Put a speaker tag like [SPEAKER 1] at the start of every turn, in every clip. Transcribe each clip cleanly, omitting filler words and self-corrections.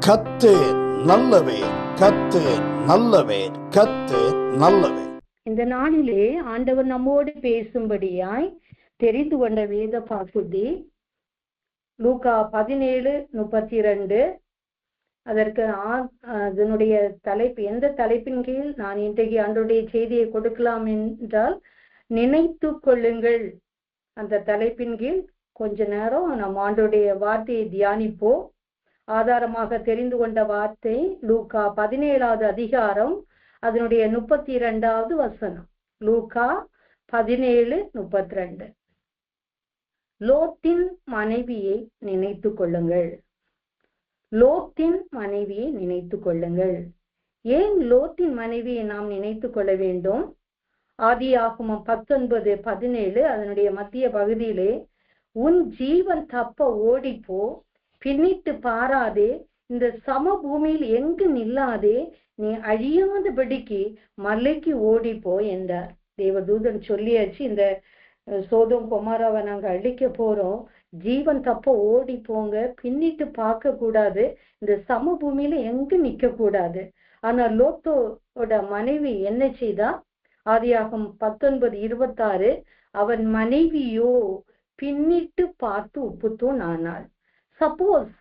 [SPEAKER 1] கர்த்தர் நல்லவர், கர்த்தர் நல்லவர், கர்த்தர் நல்லவர்.
[SPEAKER 2] இந்த நாளிலே ஆண்டவர் நம்மோடு பேசும்படியாய் தெரிந்து கொண்ட வேத பகுதி லூக்கா 17:32. அதற்கு அதனுடைய தலைப்பு, எந்த தலைப்பின் கீழ் நான் இன்றைக்கு ஆண்டவருடைய செய்தியை கொடுக்கலாம் என்றால், நினைத்து கொள்ளுங்கள். அந்த தலைப்பின் கீழ் கொஞ்ச நேரம் நம் ஆண்டவருடைய வார்த்தையை தியானிப்போம். ஆதாரமாக தெரிந்து கொண்ட வார்த்தை லூக்கா 17வது அதிகாரம், அதனுடைய 32வது வசனம். லூக்கா 17:32. லோத்தின் மனைவியை நினைத்து கொள்ளுங்கள். லோத்தின் மனைவியை நினைத்து கொள்ளுங்கள். ஏன் லோத்தின் மனைவியை நாம் நினைத்து கொள்ள வேண்டும்? ஆதியாகமம் 19:17 அதனுடைய மத்திய பகுதியிலே, உன் ஜீவன் தப்ப ஓடிப்போ, பின்னிட்டு பாராதே, இந்த சமபூமியில் எங்கு நில்லாதே, நீ அழியாதபடிக்கு மலைக்கு ஓடிப்போ என்றார். தேவதூதன் சொல்லியாச்சு, இந்த சோதோம் கொமாராவை நாங்க அழிக்க போறோம், ஜீவன் தப்ப ஓடி போங்க, பின்னிட்டு பார்க்க கூடாது, இந்த சமபூமியில எங்கு நிக்க கூடாது. ஆனா லோத்தோட மனைவி என்ன செய்தா? ஆதியாகமம் 19:26, அவன் மனைவியோ பின்னிட்டு பார்த்து உப்பு தூண் ஆனாள். சப்போஸ்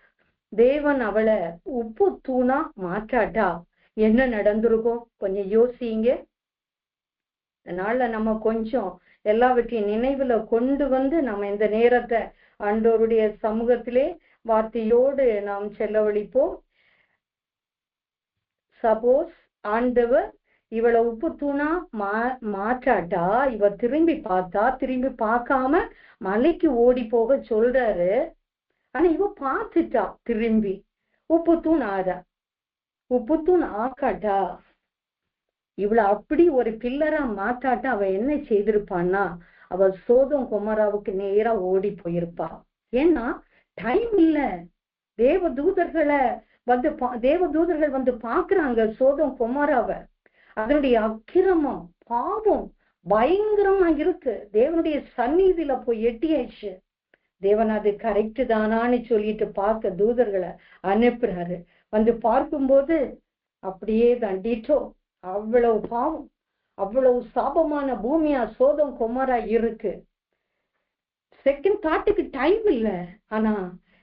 [SPEAKER 2] தேவன் அவளை உப்பு தூணா மாற்றாட்டா என்ன நடந்திருக்கும்? கொஞ்சம் யோசிங்க. அதனால நம்ம கொஞ்சம் எல்லாவற்றையும் நினைவுல கொண்டு வந்து நம்ம இந்த நேரத்தை ஆண்டவருடைய சமூகத்திலே வார்த்தையோடு நாம் செலவழிப்போம். சப்போஸ் ஆண்டவர் இவளை உப்பு தூணா மாற்றாட்டா, இவ திரும்பி பார்த்தா, திரும்பி பார்க்காம மலைக்கு ஓடி போக சொல்றாரு. ஆனா இவ பார்த்துட்டா, திரும்பி உப்பு தூண் ஆறா, உப்பு தூண் ஆக்காட்டா, இவளை அப்படி ஒரு பில்லரா மாத்தாட்டா அவ என்ன செய்திருப்பான்னா, அவ சோதோம் கொமராவுக்கு நேரா ஓடி போயிருப்பா. ஏன்னா டைம் இல்ல. தேவதூதர்கள் வந்து பாக்குறாங்க சோதோம் கொமராவை. அதனுடைய அக்கிரமம், பாவம் பயங்கரமா இருக்கு. தேவனுடைய சந்நிதியில போய் எட்டியாச்சு. தேவன் அது கரெக்டு தானான்னு சொல்லிட்டு பார்க்க தூதர்களை அனுப்புறாரு. வந்து பார்க்கும்போது அப்படியே தண்டிட்டோ, அவ்வளவு பாவம், அவ்வளவு சாபமான பூமியா சோதோம் கொமரா இருக்கு. செகண்ட் தாட்டுக்கு டைம் இல்ல. ஆனா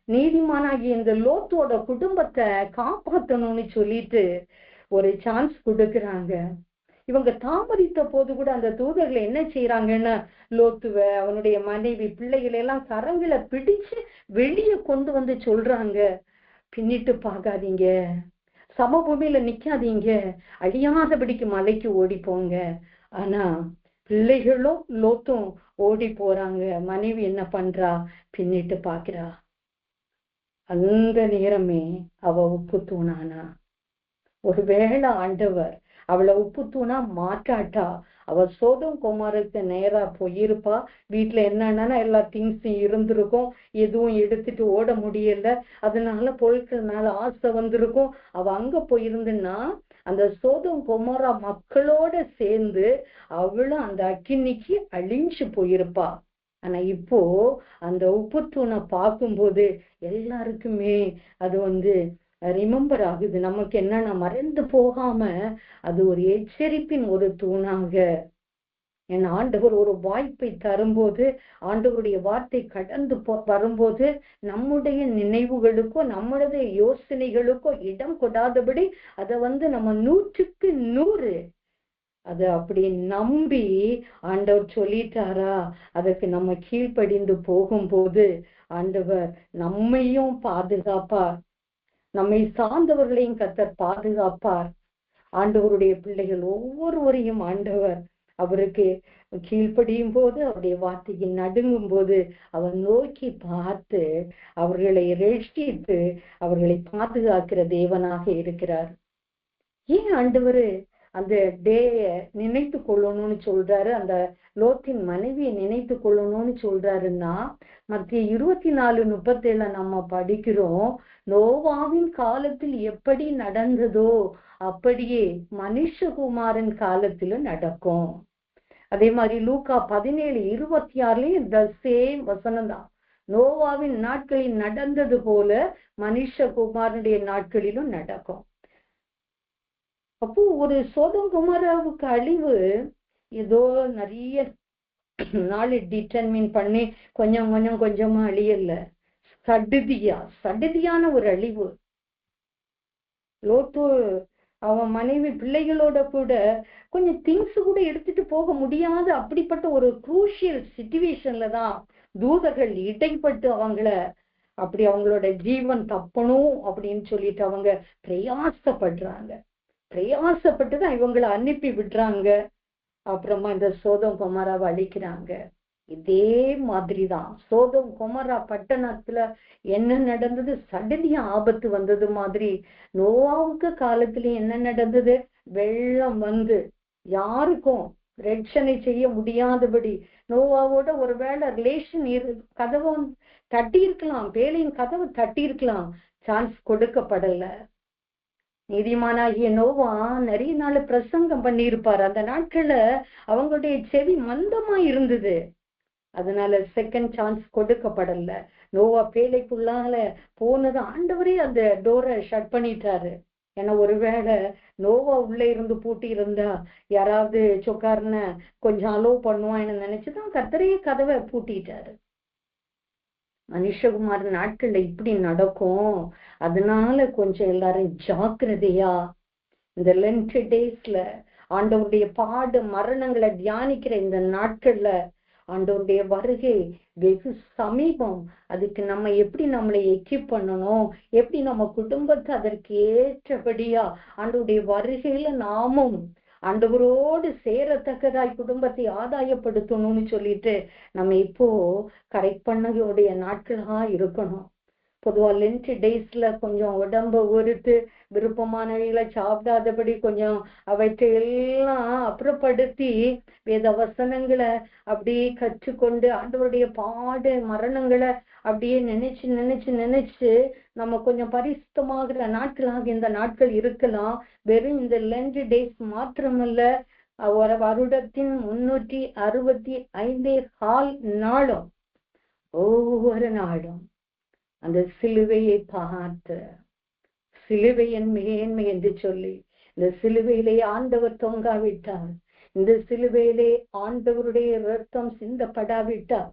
[SPEAKER 2] நீதிமானாகி இந்த லோத்தோட குடும்பத்தை காப்பாற்றணும்னு சொல்லிட்டு ஒரு சான்ஸ் கொடுக்குறாங்க. இவங்க தாமதித்த போது கூட அந்த தூதர்களை என்ன செய்யறாங்கன்னா, லோத்துவ, அவனுடைய மனைவி, பிள்ளைகளை எல்லாம் கரங்களை பிடிச்சு வெளியே கொண்டு வந்து சொல்றாங்க, பின்னிட்டு பார்க்காதீங்க, சமபூமியில நிக்காதீங்க, அழியாதபடிக்கு மலைக்கு ஓடி போங்க. ஆனா பிள்ளைகளும் லோத்தும் ஓடி போறாங்க. மனைவி என்ன பண்றா? பின்னிட்டு பாக்குறா. அந்த நேரமே அவ உப்பு தூணானா. ஒருவேளை ஆண்டவர் அவளை உப்பு தூணா மாட்டாட்டா, அவ சோதோம் கொமாருக்கு நேரா போயிருப்பா. வீட்டுல என்னன்னா எல்லா திங்ஸும் இருந்திருக்கும், எதுவும் எடுத்துட்டு ஓட முடியல, அதனால பொருட்கள் மேல ஆசை வந்திருக்கும். அவ அங்க போயிருந்துன்னா அந்த சோதோம் கொமாரா மக்களோட சேர்ந்து அவளும் அந்த அக்கினிக்கு அழிஞ்சு போயிருப்பா. ஆனா இப்போ அந்த உப்பு தூணை பார்க்கும்போது எல்லாருக்குமே அது ரிமெம்பர் ஆகுது. நமக்கு என்னன்னா, மறந்து போகாம அது ஒரு எச்சரிப்பின் ஒரு தூணாக. என் ஆண்டவர் ஒரு வாய்ப்பை தரும்போது, ஆண்டவருடைய வார்த்தை கடந்து வரும்போது, நம்முடைய நினைவுகளுக்கோ நம்முடைய யோசனைகளுக்கோ இடம் கொடாதபடி அதை நம்ம 100க்கு 100 அது அப்படி நம்பி ஆண்டவர் சொல்லிட்டாரா, அதற்கு நம்ம கீழ்ப்படிந்து போகும்போது ஆண்டவர் நம்மையும் பாதுகாப்பார், நம்மை சார்ந்தவர்களையும் கர்த்தர் பாதுகாப்பார். ஆண்டவருடைய பிள்ளைகள் ஒவ்வொருவரையும் ஆண்டவர் அவருக்கு கீழ்ப்படியும் போது, அவருடைய வார்த்தைக்கு நடுங்கும் போது அவர் நோக்கி பார்த்து அவர்களை ரட்சித்து அவர்களை பாதுகாக்கிற தேவனாக இருக்கிறார். ஏன் ஆண்டவர் அந்த டேய நினைத்து கொள்ளணும்னு சொல்றாரு, அந்த லோத்தின் மனைவியை நினைத்து கொள்ளணும்னு சொல்றாருன்னா, மத்திய 24:37 நம்ம படிக்கிறோம், நோவாவின் காலத்தில் எப்படி நடந்ததோ அப்படியே மனுஷகுமாரன் காலத்திலும் நடக்கும். அதே மாதிரி லூக்கா 17:26 இந்த சேம் வசனம் தான். நோவாவின் நாட்களில் நடந்தது போல மனுஷகுமாரனுடைய நாட்களிலும் நடக்கும். அப்போ ஒரு சோதம் குமாராவுக்கு அழிவு ஏதோ நிறைய நாள் டிட்டர்மின் பண்ணி கொஞ்சம் கொஞ்சம் கொஞ்சமா அழியல, சடுதியான ஒரு அழிவு. லோத்து அவன் மனைவி பிள்ளைகளோட கூட கொஞ்சம் திங்ஸ் கூட எடுத்துட்டு போக முடியாத அப்படிப்பட்ட ஒரு குரூஷியல் சிச்சுவேஷன்ல தான் தூதர்கள் இடைப்பட்டு அவங்களோட ஜீவன் தப்பணும் அப்படின்னு சொல்லிட்டு அவங்க பிரயாசப்பட்டுதான் இவங்களை அனுப்பி விடுறாங்க. அப்புறமா இந்த சோதம் கொமராவை அழிக்கிறாங்க. இதே மாதிரிதான் சோதம் கொமரா பட்டணத்துல என்ன நடந்தது, சடதியா ஆபத்து வந்தது மாதிரி நோவாவுக்கு காலத்துல என்ன நடந்தது, வெள்ளம் வந்து யாருக்கும் ரட்சணை செய்ய முடியாதபடி நோவாவோட ஒருவேளை ரிலேஷன் கதவை தட்டி இருக்கலாம், வேலையின் கதவை தட்டி இருக்கலாம், சான்ஸ் கொடுக்கப்படல. நீதிமானாகிய நோவா நிறைய நாள் பிரசங்கம் பண்ணியிருப்பார். அந்த நாட்கள்ல அவங்களுடைய செவி மந்தமா இருந்தது, அதனால செகண்ட் சான்ஸ் கொடுக்கப்படல. நோவா பேழைக்குள்ளால போனது ஆண்டவரே அந்த டோரை ஷட் பண்ணிட்டாரு. ஏன்னா ஒருவேளை நோவா உள்ள இருந்து பூட்டி இருந்தா யாராவது சொக்காரன கொஞ்சம் அலோவ் பண்ணுவான்னு நினைச்சுதான் கர்த்தரையே கதவை பூட்டிட்டாரு. மனுஷகுமார் நாட்கள்ல இப்படி நடக்கும். அதனால கொஞ்சம் எல்லாரும் ஜாக்கிரதையா இந்த லென்ட் டேஸ்ல ஆண்டவருடைய பாடு மரணங்களை தியானிக்கிற இந்த நாட்கள்ல ஆண்டவருடைய வருகை வெகு சமீபம். அதுக்கு நம்ம எப்படி நம்மளை எக்யூப் பண்ணணும், எப்படி நம்ம குடும்பத்தை அதற்கு ஏற்றபடியா ஆண்டவருடைய வருகையில நாமும் ஆண்டவரோடு சேரத்தக்கதாய் குடும்பத்தை ஆதாயப்படுத்தணும்னு சொல்லிட்டு நம்ம இப்போ கரெக்ட் பண்ணக்கூடிய நாட்களா இருக்கணும். பொதுவா லென்ட் டேஸ்ல கொஞ்சம் உடம்ப ஒருத்து விருப்பமானவைகளை சாப்பிடாதபடி கொஞ்சம் அவற்றை எல்லாம் அப்புறப்படுத்தி வேத வசனங்களை அப்படியே கற்றுக்கொண்டு ஆண்டவருடைய பாடு மரணங்களை அப்படியே நினைச்சு நம்ம கொஞ்சம் பரிசுத்தமாகிற நாட்களாக இந்த நாட்கள் இருக்கலாம். வெறும் இந்த லென்ட் டேஸ் மாத்திரமல்ல, ஒரு வருடத்தின் 365 நாளும் ஒவ்வொரு நாளும் அந்த சிலுவையை பார்த்து சிலுவையின் மேன்மை என்று சொல்லி, இந்த சிலுவையிலே ஆண்டவர் தொங்காவிட்டார், இந்த சிலுவையிலே ஆண்டவருடைய இரத்தம் சிந்தப்படாவிட்டார்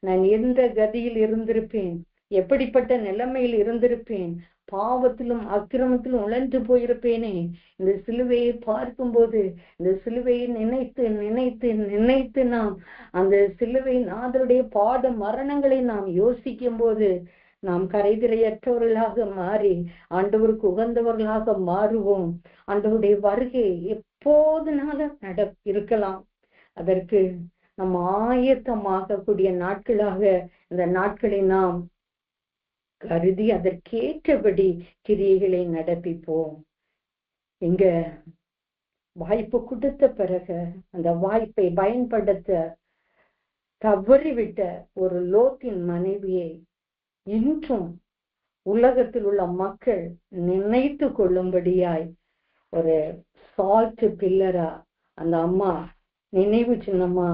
[SPEAKER 2] நான் எந்த கதியில் இருந்திருப்பேன், எப்படிப்பட்ட நிலைமையில் இருந்திருப்பேன், பாவத்திலும் அக்கிரமத்திலும் உழன்று போயிருப்பேனே. இந்த சிலுவையை பார்க்கும்போது இந்த சிலுவையை நினைத்து நாம் அந்த சிலுவை நாதருடைய பாட மரணங்களை நாம் யோசிக்கும் போது நாம் கரைதிரையற்றவர்களாக மாறி ஆண்டவருக்கு உகந்தவர்களாக மாறுவோம். ஆண்டவருடைய வருகை எப்போதுனாலும் இருக்கலாம். அதற்கு நம்ம ஆயத்தமாக கூடிய நாட்களாக இந்த நாட்களை நாம் கருதி அதற்கேற்றபடி கிரியைகளை நடப்பிப்போம். இங்க வாய்ப்பு கொடுத்த பிறகு அந்த வாய்ப்பை பயன்படுத்த தவறிவிட்ட ஒரு லோத்தின் மனைவியை இன்றும் உலகத்தில் உள்ள மக்கள் நினைத்து கொள்ளும்படியாய் ஒரு சால்ட் பில்லரா அந்த அம்மா நினைவு சின்னமா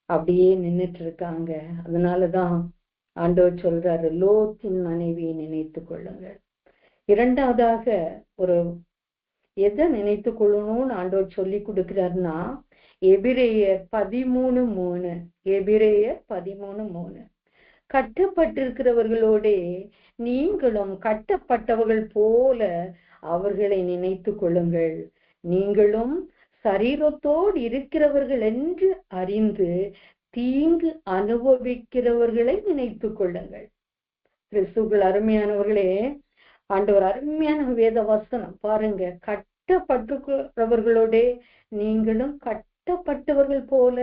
[SPEAKER 2] அப்படியே நின்றுட்டு இருக்காங்க. அதனாலதான் ஆண்டவர் சொல்றாரு, லோத்தின் மனைவியை நினைத்து கொள்ளுங்கள். இரண்டாவதாக ஒரு எதை நினைத்து கொள்ளணும்னு ஆண்டவர் சொல்லி கொடுக்கிறாருன்னா, எபிரேயர் 13:3 எபிரேயர் 13:3 கட்டப்பட்டிருக்கிறவர்களோட நீங்களும் கட்டப்பட்டவர்கள் போல அவர்களை நினைத்து கொள்ளுங்கள், நீங்களும் சரீரத்தோடு இருக்கிறவர்கள் என்று அறிந்து தீங்கு அனுபவிக்கிறவர்களை நினைத்து கொள்ளுங்கள். கிறிஸ்துவுக்குள் அருமையானவர்களே, ஆண்டவர் அருமையான வேத வசனம் பாருங்க. கட்டப்பட்டிருக்கிறவர்களோட நீங்களும் கட்டப்பட்டவர்கள் போல.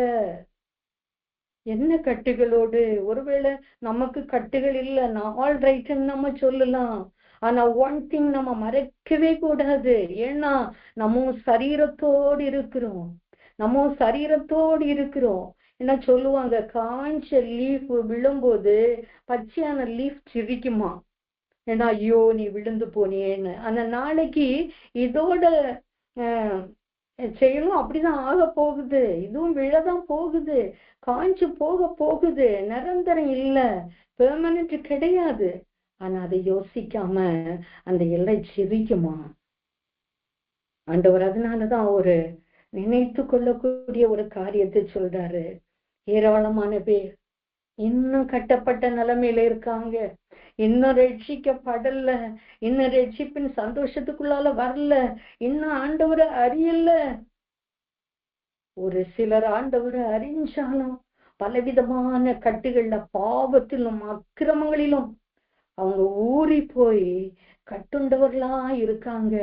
[SPEAKER 2] என்ன கட்டுகளோடு? ஒருவேளை நமக்கு கட்டுகள் இல்லை, நான் ஆல் ரைட்ன்னு நம்ம சொல்லலாம். ஆனா ஒன் திங் நம்ம மறைக்கவே கூடாது. ஏன்னா நம்ம சரீரத்தோடு இருக்கிறோம். என்ன சொல்லுவாங்க, காஞ்ச லீஃப் விழும்போது பச்சையான லீஃப் சிரிக்குமா? ஏன்னா ஐயோ நீ விழுந்து போனியேன்னு. ஆனா நாளைக்கு இதோட செயலும் அப்படிதான் ஆக போகுது, இதுவும் விழதான் போகுது, காஞ்சு போக போகுது, நிரந்தரம் இல்ல, பெர்மனன்ட் கிடையாது. ஆனா அதை யோசிக்காம அந்த எல்லை சிரிக்குமா ஆண்டவர்? அதனாலதான் ஒரு நினைத்து கொள்ளக்கூடிய ஒரு காரியத்தை சொல்றாரு. ஏராளமான பேர் இன்னும் கட்டப்பட்ட நிலைமையில இருக்காங்க, இன்னும் ரட்சிக்கப்படல, இன்னும் ரட்சிப்பின் சந்தோஷத்துக்குள்ளால வரல, இன்னும் ஆண்டவரை அறியல. ஒரு சிலர் ஆண்டவரை அறிஞ்சாலும் பலவிதமான கட்டுகள்ல, பாவத்திலும் அக்கிரமங்களிலும் அவங்க ஊறி போய் கட்டுண்டவர்களா இருக்காங்க.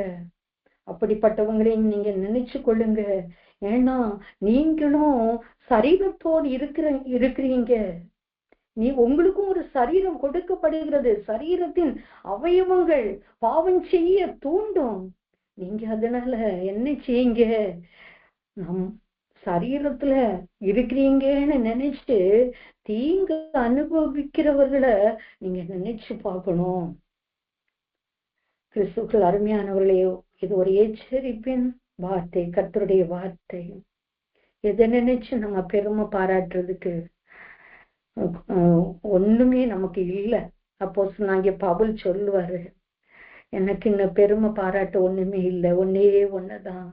[SPEAKER 2] அப்படிப்பட்டவங்களையும் நீங்க நினைச்சு கொள்ளுங்க. ஏன்னா நீங்களும் சரீரத்தோடு இருக்கிறீங்க. உங்களுக்கும் ஒரு சரீரம் கொடுக்கப்படுகிறது. சரீரத்தின் அவயவங்கள் பாவம் செய்ய தூண்டும். நீங்க அதனால என்ன செய்யுங்க, நம் சரீரத்துல இருக்கிறீங்கன்னு நினைச்சு தீங்கு அனுபவிக்கிறவர்களை நீங்க நினைச்சு பார்க்கணும். கிறிஸ்துக்கள் அருமையானவர்களே, இது ஒரு எச்சரிப்பின் வார்த்தை, கர்த்தருடைய வார்த்தை. எதை நினைச்சு நம்ம பெருமை பாராட்டுறதுக்கு ஒண்ணுமே நமக்கு இல்லை. அப்போஸ்தலனாகிய பவுல் சொல்லுவாரு, எனக்கு இன்னும் பெருமை பாராட்ட ஒண்ணுமே இல்லை, ஒன்னே ஒண்ணுதான்,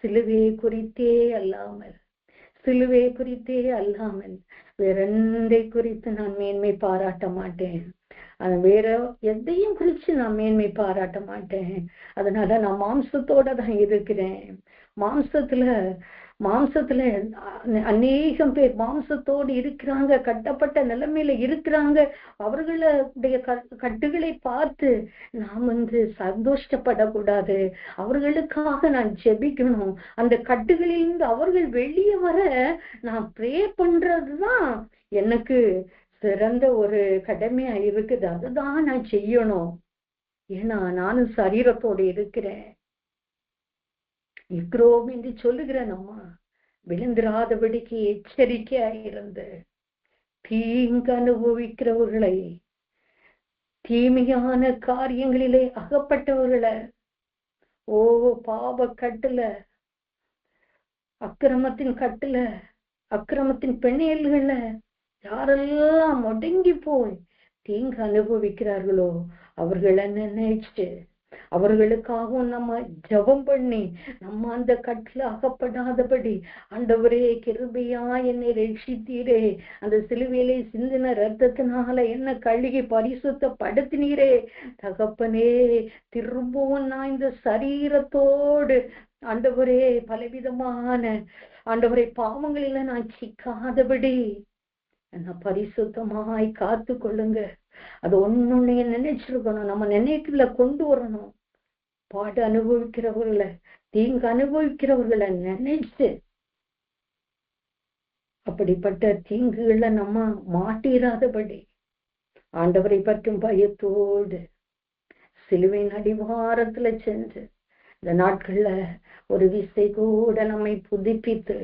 [SPEAKER 2] சிலுவையை குறித்தே அல்லாமல், சிலுவை குறித்தே அல்லாமல் வேறெந்தை குறித்து நான் மேன்மை பாராட்ட மாட்டேன். அது வேற எதையும் குறிச்சு நான் மேன்மை பாராட்ட மாட்டேன். அதனால நான் மாம்சத்தோட தான் இருக்கிறேன். மாம்சத்துல அநேகம் பேர் மாம்சத்தோடு இருக்கிறாங்க, கட்டப்பட்ட நிலைமையில இருக்கிறாங்க. அவர்களுடைய கட்டுகளை பார்த்து நாம் சந்தோஷப்படக்கூடாது. அவர்களுக்காக நான் ஜெபிக்கணும். அந்த கட்டுகளிலிருந்து அவர்கள் வெளியே வர நான் ப்ரே பண்றதுதான் எனக்கு சிறந்த ஒரு கடமையா இருக்குது. அதுதான் நான் செய்யணும். ஏன்னா நானும் சரீரத்தோடு இருக்கிறோம் என்று சொல்லுகிறேன். நம்ம விழுந்திராதபடிக்கு எச்சரிக்கையா இருந்து தீங்கு அனுபவிக்கிறவர்களை, தீமையான காரியங்களிலே அகப்பட்டவர்களை, பாவ கட்டுல, அக்கிரமத்தின் கட்டுல, அக்கிரமத்தின் பெண்ணியல்கள யாரெல்லாம் முடங்கி போய் தீங்கு அனுபவிக்கிறார்களோ அவர்களை நினைச்சு அவர்களுக்காகவும் நம்ம ஜெபம் பண்ணி நம்ம அந்த கட்டுல அகப்படாதபடி, ஆண்டவரே கிருபையா என்னை ரட்சித்தீரே, அந்த சிலுவையிலே சிந்தின ரத்தத்தினால என்ன கழுகி பரிசுத்தப்படுத்தினீரே தகப்பனே, திரும்பவும் நான் இந்த சரீரத்தோடு ஆண்டவரே பலவிதமான ஆண்டவரை பாவங்களில நான் சிக்காதபடி என்ன பரிசுத்தமாய் காத்து கொள்ளுங்க. அது ஒண்ணு நினைச்சிருக்கணும், நம்ம நினைக்கல கொண்டு வரணும். பாடு அனுபவிக்கிறவர்களை, தீங்கு அனுபவிக்கிறவர்களை நினைச்சு அப்படிப்பட்ட தீங்குகளை நம்ம மாட்டிராதபடி ஆண்டவரை பற்றும் பயத்தோடு சிலுவையின் அடிவாரத்துல சென்று இந்த நாட்கள்ல ஒரு விசை கூட நம்மை புதுப்பித்து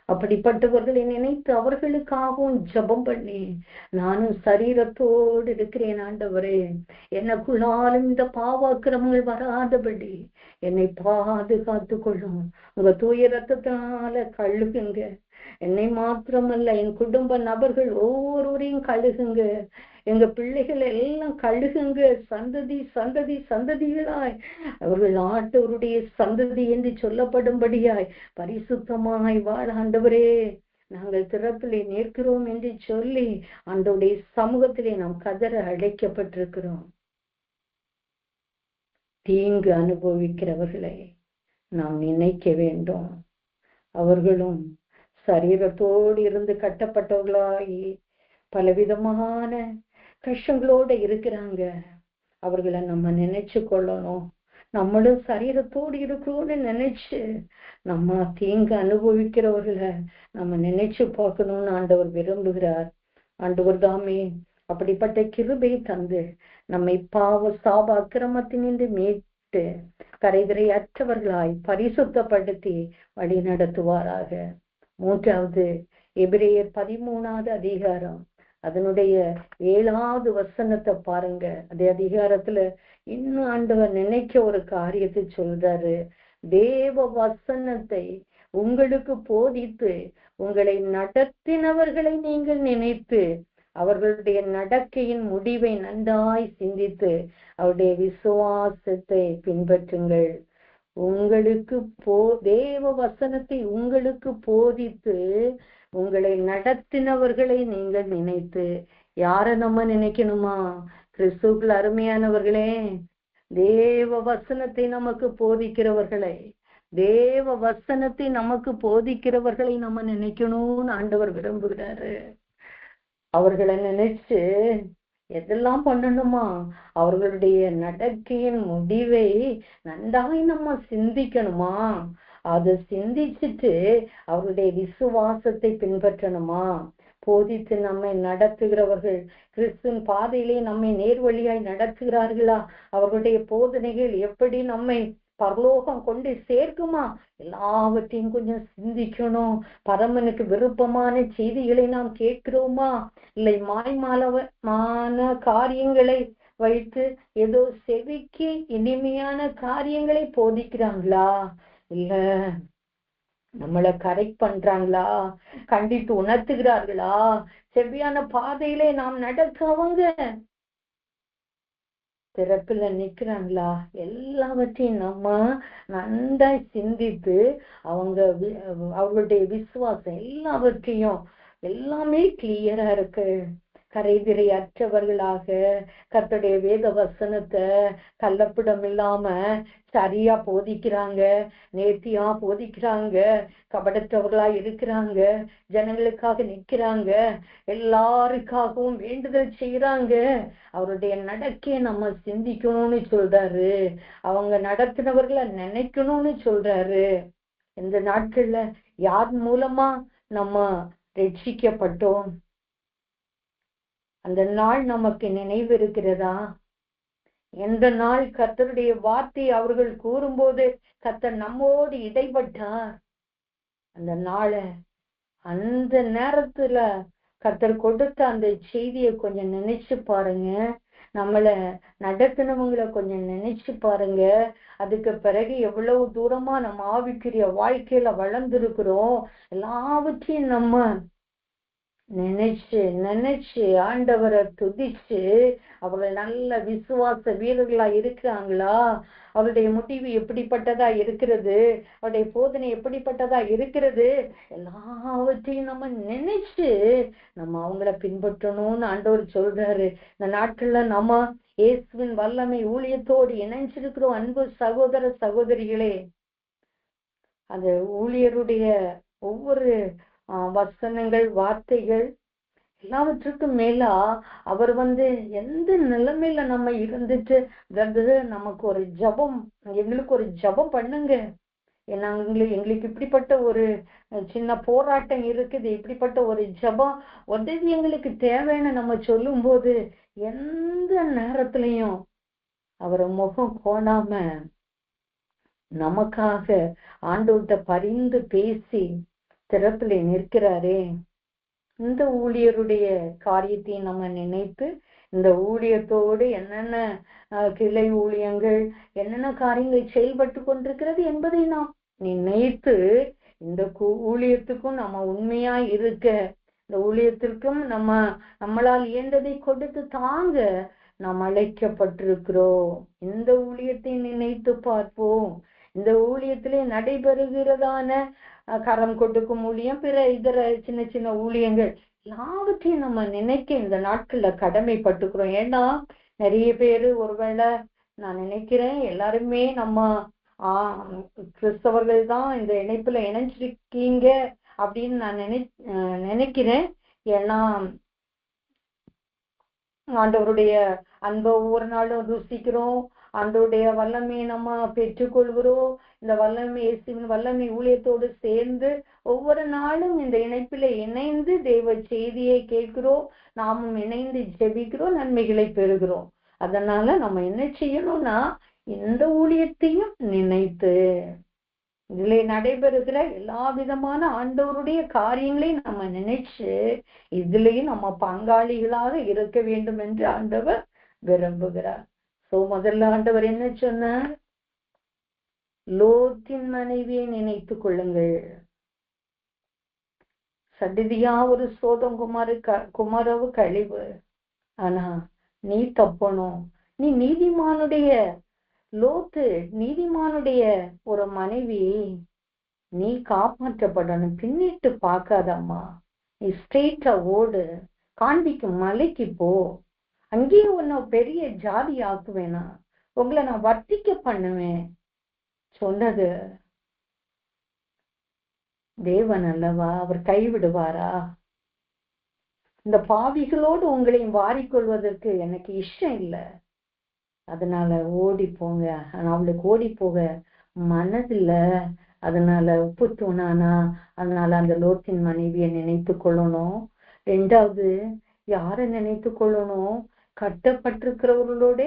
[SPEAKER 2] அப்படிப்பட்டவர்களை நினைத்து அவர்களுக்காகவும் ஜெபம் பண்ணி, நானும் சரீரத்தோடு இருக்கிறேன் ஆண்டவரே, எனக்குள்ளாலும் இந்த பாவாக்கிரமங்கள் வராதபடி என்னை பாதுகாத்து கொள்ளும். உங்க தூய ரத்தத்தினால கழுகுங்க. என்னை மாத்திரமல்ல, என் குடும்ப நபர்கள் ஒவ்வொருவரையும் கழுகுங்க. எங்க பிள்ளைகள் எல்லாம் கழுகுங்க. சந்ததிகளாய் அவர்கள் ஆண்டவருடைய சந்ததி என்று சொல்லப்படும்படியாய் பரிசுத்தமாய் வாழ ஆண்டவரே நாங்கள் திறப்பிலே நிற்கிறோம் என்று சொல்லி ஆண்டவருடைய சமூகத்திலே நாம் கதற அழைக்கப்பட்டிருக்கிறோம். தீங்கு அனுபவிக்கிறவர்களை நாம் நினைக்க வேண்டும். அவர்களும் சரீரத்தோடு இருந்து கட்டப்பட்டவர்களாகி பலவிதமான கஷ்டங்களோட இருக்கிறாங்க. அவர்களை நம்ம நினைச்சு கொள்ளணும். நம்மளும் சரீரத்தோடு இருக்கிறோம்னு நினைச்சு நம்ம தீங்கு அனுபவிக்கிறவர்களை நம்ம நினைச்சு பார்க்கணும்னு ஆண்டவர் விரும்புகிறார். ஆண்டவர் தாமே அப்படிப்பட்ட கிருபை தந்து நம்மை பாவ சாப அக்கிரமத்தினின்று மீட்டு கரைதிரை அற்றவர்களாய் பரிசுத்தப்படுத்தி வழி நடத்துவாராக. மூன்றாவது எபிரேயர் 13வது அதிகாரம் அதனுடைய 7வது வசனத்தை பாருங்க. அதே அதிகாரத்துல இன்னும் ஆண்டவர் நினைக்க ஒரு காரியத்தை சொல்றாரு. தேவ வசனத்தை உங்களுக்கு போதித்து உங்களை நடத்தினவர்களை நீங்கள் நினைத்து அவர்களுடைய நடக்கையின் முடிவை நன்றாய் சிந்தித்து அவருடைய விசுவாசத்தை பின்பற்றுங்கள். உங்களுக்கு தேவ வசனத்தை உங்களுக்கு போதித்து உங்களை நடத்தினவர்களை நீங்கள் நினைத்து. யார நம்ம நினைக்கணுமா? கிறிஸ்துவுக்குள் அருமையானவர்களே, தேவ வசனத்தை நமக்கு போதிக்கிறவர்களை, தேவ வசனத்தை நமக்கு போதிக்கிறவர்களை நம்ம நினைக்கணும்னு ஆண்டவர் விரும்புகிறாரு. அவர்களை நினைச்சு எதெல்லாம் பண்ணணுமா? அவர்களுடைய நடக்கையின் முடிவை நன்றாய் நம்ம சிந்திக்கணுமா? அதை சிந்திச்சுட்டு அவருடைய விசுவாசத்தை பின்பற்றணுமா? போதித்து நம்மை நடத்துகிறவர்கள் கிறிஸ்துவின் பாதையிலே நம்மை நேர்வழியாய் நடத்துகிறார்களா? அவர்களுடைய போதனைகள் எப்படி நம்மை பரலோகம் கொண்டு சேர்க்குமா? எல்லாவற்றையும் கொஞ்சம் சிந்திக்கணும். பரமனுக்கு விருப்பமான செய்திகளை நாம் கேட்கிறோமா? இல்லை மாய்மாலமான காரியங்களை வைத்து ஏதோ செவிக்கு இனிமையான காரியங்களை போதிக்கிறாங்களா? இல்ல நம்மளை கரெக்ட் பண்றாங்களா? கண்டித்து உணர்த்துகிறார்களா? செவ்வியான பாதையிலே நாம் நடக்க அவங்க திறப்புல நிக்கிறாங்களா? எல்லாவற்றையும் நம்ம நன்றாய் சிந்தித்து அவங்களுடைய விசுவாசம் எல்லாவற்றையும் எல்லாமே கிளியரா இருக்கு. கரைதிரை அற்றவர்களாக கர்த்தருடைய வேத வசனத்தை கள்ளப்பிடம் இல்லாம சரியா போதிக்கிறாங்க, நேர்த்தியா போதிக்கிறாங்க, கபடற்றவர்களா இருக்கிறாங்க, ஜனங்களுக்காக நிக்கிறாங்க, எல்லாருக்காகவும் வேண்டுதல் செய்யறாங்க. அவருடைய நடக்கையை நம்ம சிந்திக்கணும்னு சொல்றாரு. அவங்க நடத்தினவர்களை நினைக்கணும்னு சொல்றாரு. இந்த நாட்கள்ல யார் மூலமா நம்ம ரட்சிக்கப்பட்டோம்? அந்த நாள் நமக்கு நினைவு இருக்கிறதா? எந்த நாள் கர்த்தருடைய வார்த்தை அவர்கள் கூறும்போது கர்த்தர் நம்மோடு இடைப்பட்டார், அந்த நாளை அந்த நேரத்துல கர்த்தர் கொடுத்த அந்த செய்தியை கொஞ்சம் நினைச்சு பாருங்க. நம்மள நடத்தினவங்களை கொஞ்சம் நினைச்சு பாருங்க. அதுக்கு பிறகு எவ்வளவு தூரமா நம்ம ஆவிக்குரிய வாழ்க்கையில வளர்ந்திருக்கிறோம். எல்லாவற்றையும் நம்ம நினைச்சு ஆண்டவரை துதிச்சு அவர்கள் நல்ல விசுவாச வீரர்களா இருக்கிறாங்களா? அவருடைய முடிவு எப்படிப்பட்டதா இருக்கிறது? அவருடைய போதனை எப்படிப்பட்டதா இருக்கிறது? எல்லாவற்றையும் நம்ம நினைச்சு நம்ம அவங்கள பின்பற்றணும்னு ஆண்டவர் சொல்றாரு. இந்த நாட்கள்ல நம்ம இயேசுவின் வல்லமை ஊழியத்தோடு இணைஞ்சிருக்கிறோம். அன்பு சகோதர சகோதரிகளே, அந்த ஊழியருடைய ஒவ்வொரு வசனங்கள் வார்த்தைகள் எல்லாவற்றுக்கும் மேலா அவர் எந்த நிலைமையில நம்ம இருந்துட்டு நமக்கு ஒரு ஜபம், எங்களுக்கு ஒரு ஜபம் பண்ணுங்க, எங்களுக்கு இப்படிப்பட்ட ஒரு சின்ன போராட்டம் இருக்குது, இப்படிப்பட்ட ஒரு ஜபம் உதவி எங்களுக்கு தேவைன்னு நம்ம சொல்லும் போது எந்த நேரத்திலையும் அவரை முகம் கோணாம நமக்காக ஆண்டவர்கிட்ட பரிந்து பேசி திறப்பிலே நிற்கிறாரே. இந்த ஊழியருடைய காரியத்தை நம்ம நினைத்து இந்த ஊழியத்தோடு என்னென்ன கிளை ஊழியங்கள் என்னென்ன காரியங்கள் செயல்பட்டு கொண்டிருக்கிறது என்பதை நாம் நினைத்து இந்த ஊழியத்துக்கும் நம்ம உண்மையா இருக்க, இந்த ஊழியத்திற்கும் நம்மளால் இயன்றதை கொடுத்து தாங்க நாம் அழைக்கப்பட்டிருக்கிறோம். இந்த ஊழியத்தை நினைத்து பார்ப்போம். இந்த ஊழியத்திலே நடைபெறுகிறதான கரம் கொடுக்கும் ஊழியம், பிற இதர சின்ன சின்ன ஊழியங்கள் எல்லாவற்றையும் நம்ம நினைக்க இந்த நாட்கள்ல கடமைப்பட்டுக்கிறோம். ஏன்னா நிறைய பேரு ஒருவேளை நான் நினைக்கிறேன் எல்லாருமே நம்ம கிறிஸ்தவர்கள் தான் இந்த இணைப்புல இணைஞ்சிருக்கீங்க அப்படின்னு நான் நினைக்கிறேன். ஏன்னா ஆண்டவருடைய அன்பை ஒவ்வொரு நாளும் ருசிக்கிறோம், ஆண்டவருடைய வல்லமையை நம்ம பெற்றுக்கொள்கிறோம். இந்த வல்லமை இயேசுவின் வல்லமை ஊழியத்தோடு சேர்ந்து ஒவ்வொரு நாளும் இந்த இணைப்பில இணைந்து தேவ செய்தியை கேட்கிறோம், நாமும் இணைந்து ஜெபிக்கிறோம், நன்மைகளை பெறுகிறோம். அதனால நம்ம என்ன செய்யணும்னா இந்த ஊழியத்தையும் நினைத்து இதுல நடைபெறுகிற எல்லா விதமான ஆண்டவருடைய காரியங்களையும் நம்ம நினைச்சு இதுலயும் நம்ம பங்காளிகளாக இருக்க வேண்டும் என்று ஆண்டவர் விரும்புகிறார். சோ முதல்ல ஆண்டவர் என்ன சொன்னார்? லோத்தின் மனைவியை நினைத்துக் கொள்ளுங்கள். சடிதியா ஒரு சோதம் குமாரவு கழிவு. ஆனா நீ தப்பணும். நீ நீதிமானுடைய லோத்து, நீதிமானுடைய ஒரு மனைவி, நீ காப்பாற்றப்படணும். பின்னிட்டு பார்க்காதம்மா, நீ ஸ்ட்ரெயிட்டா ஓடு, காண்பிக்கும் மலைக்கு போ, அங்கேயே உன்னை பெரிய ஜாதி ஆக்குவேனா, உங்களை நான் வர்த்திக்க பண்ணுவேன் சொன்னது தேவன் அல்லவா? அவர் கைவிடுவாரா? இந்த பாவிகளோடு உங்களையும் வாரிக்கொள்வதற்கு எனக்கு இஷ்டம் இல்லை. அதனால ஓடி போங்க. அவளுக்கு ஓடி போக மனதில்ல. அதனால உப்பு தூணானா, அதனால அந்த லோத்தின் மனைவியை நினைத்து கொள்ளணும். ரெண்டாவது யாரை நினைத்து கொள்ளணும்? கட்டப்பட்டிருக்கிறவர்களோட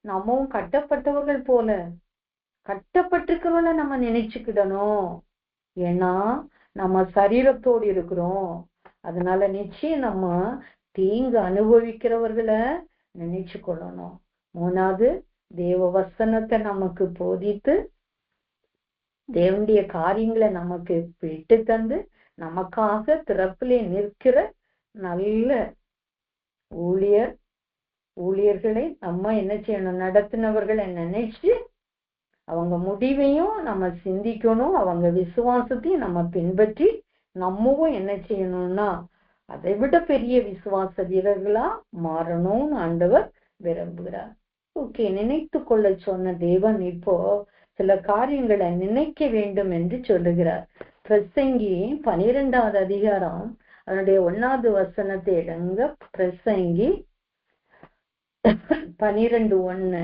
[SPEAKER 2] நம்மவும் கட்டப்பட்டவர்கள் போல கட்டப்பட்டிருக்கிறவங்கள நம்ம நினைச்சுக்கிடணும். ஏன்னா நம்ம சரீரத்தோடு இருக்கிறோம். அதனால நிச்சயம் நம்ம தீங்கு அனுபவிக்கிறவர்களை நினைச்சு கொள்ளணும். மூணாவது, தேவ வசனத்தை நமக்கு போதித்து தேவனுடைய காரியங்களை நமக்கு விட்டு தந்து நமக்காக திறப்பிலே நிற்கிற நல்ல ஊழியர்களை நம்ம என்ன செய்யணும்? நடத்தினவர்களை நினைச்சு அவங்க முடிவையும் நம்ம சிந்திக்கணும். அவங்க விசுவாசத்தையும் நம்ம பின்பற்றி நம்மவும் என்ன செய்யணும்னா அதை விட பெரிய விசுவாச வீரர்களா மாறணும்னு ஆண்டவர் விரும்புகிறார். ஓகே, நினைத்து கொள்ள சொன்ன தேவன் இப்போ சில காரியங்களை நினைக்க வேண்டும் என்று சொல்லுகிறார். பிரசங்கி 12வது அதிகாரம் அதனுடைய 1வது வசனத்தை எடுங்க. பிரசங்கி 12:1,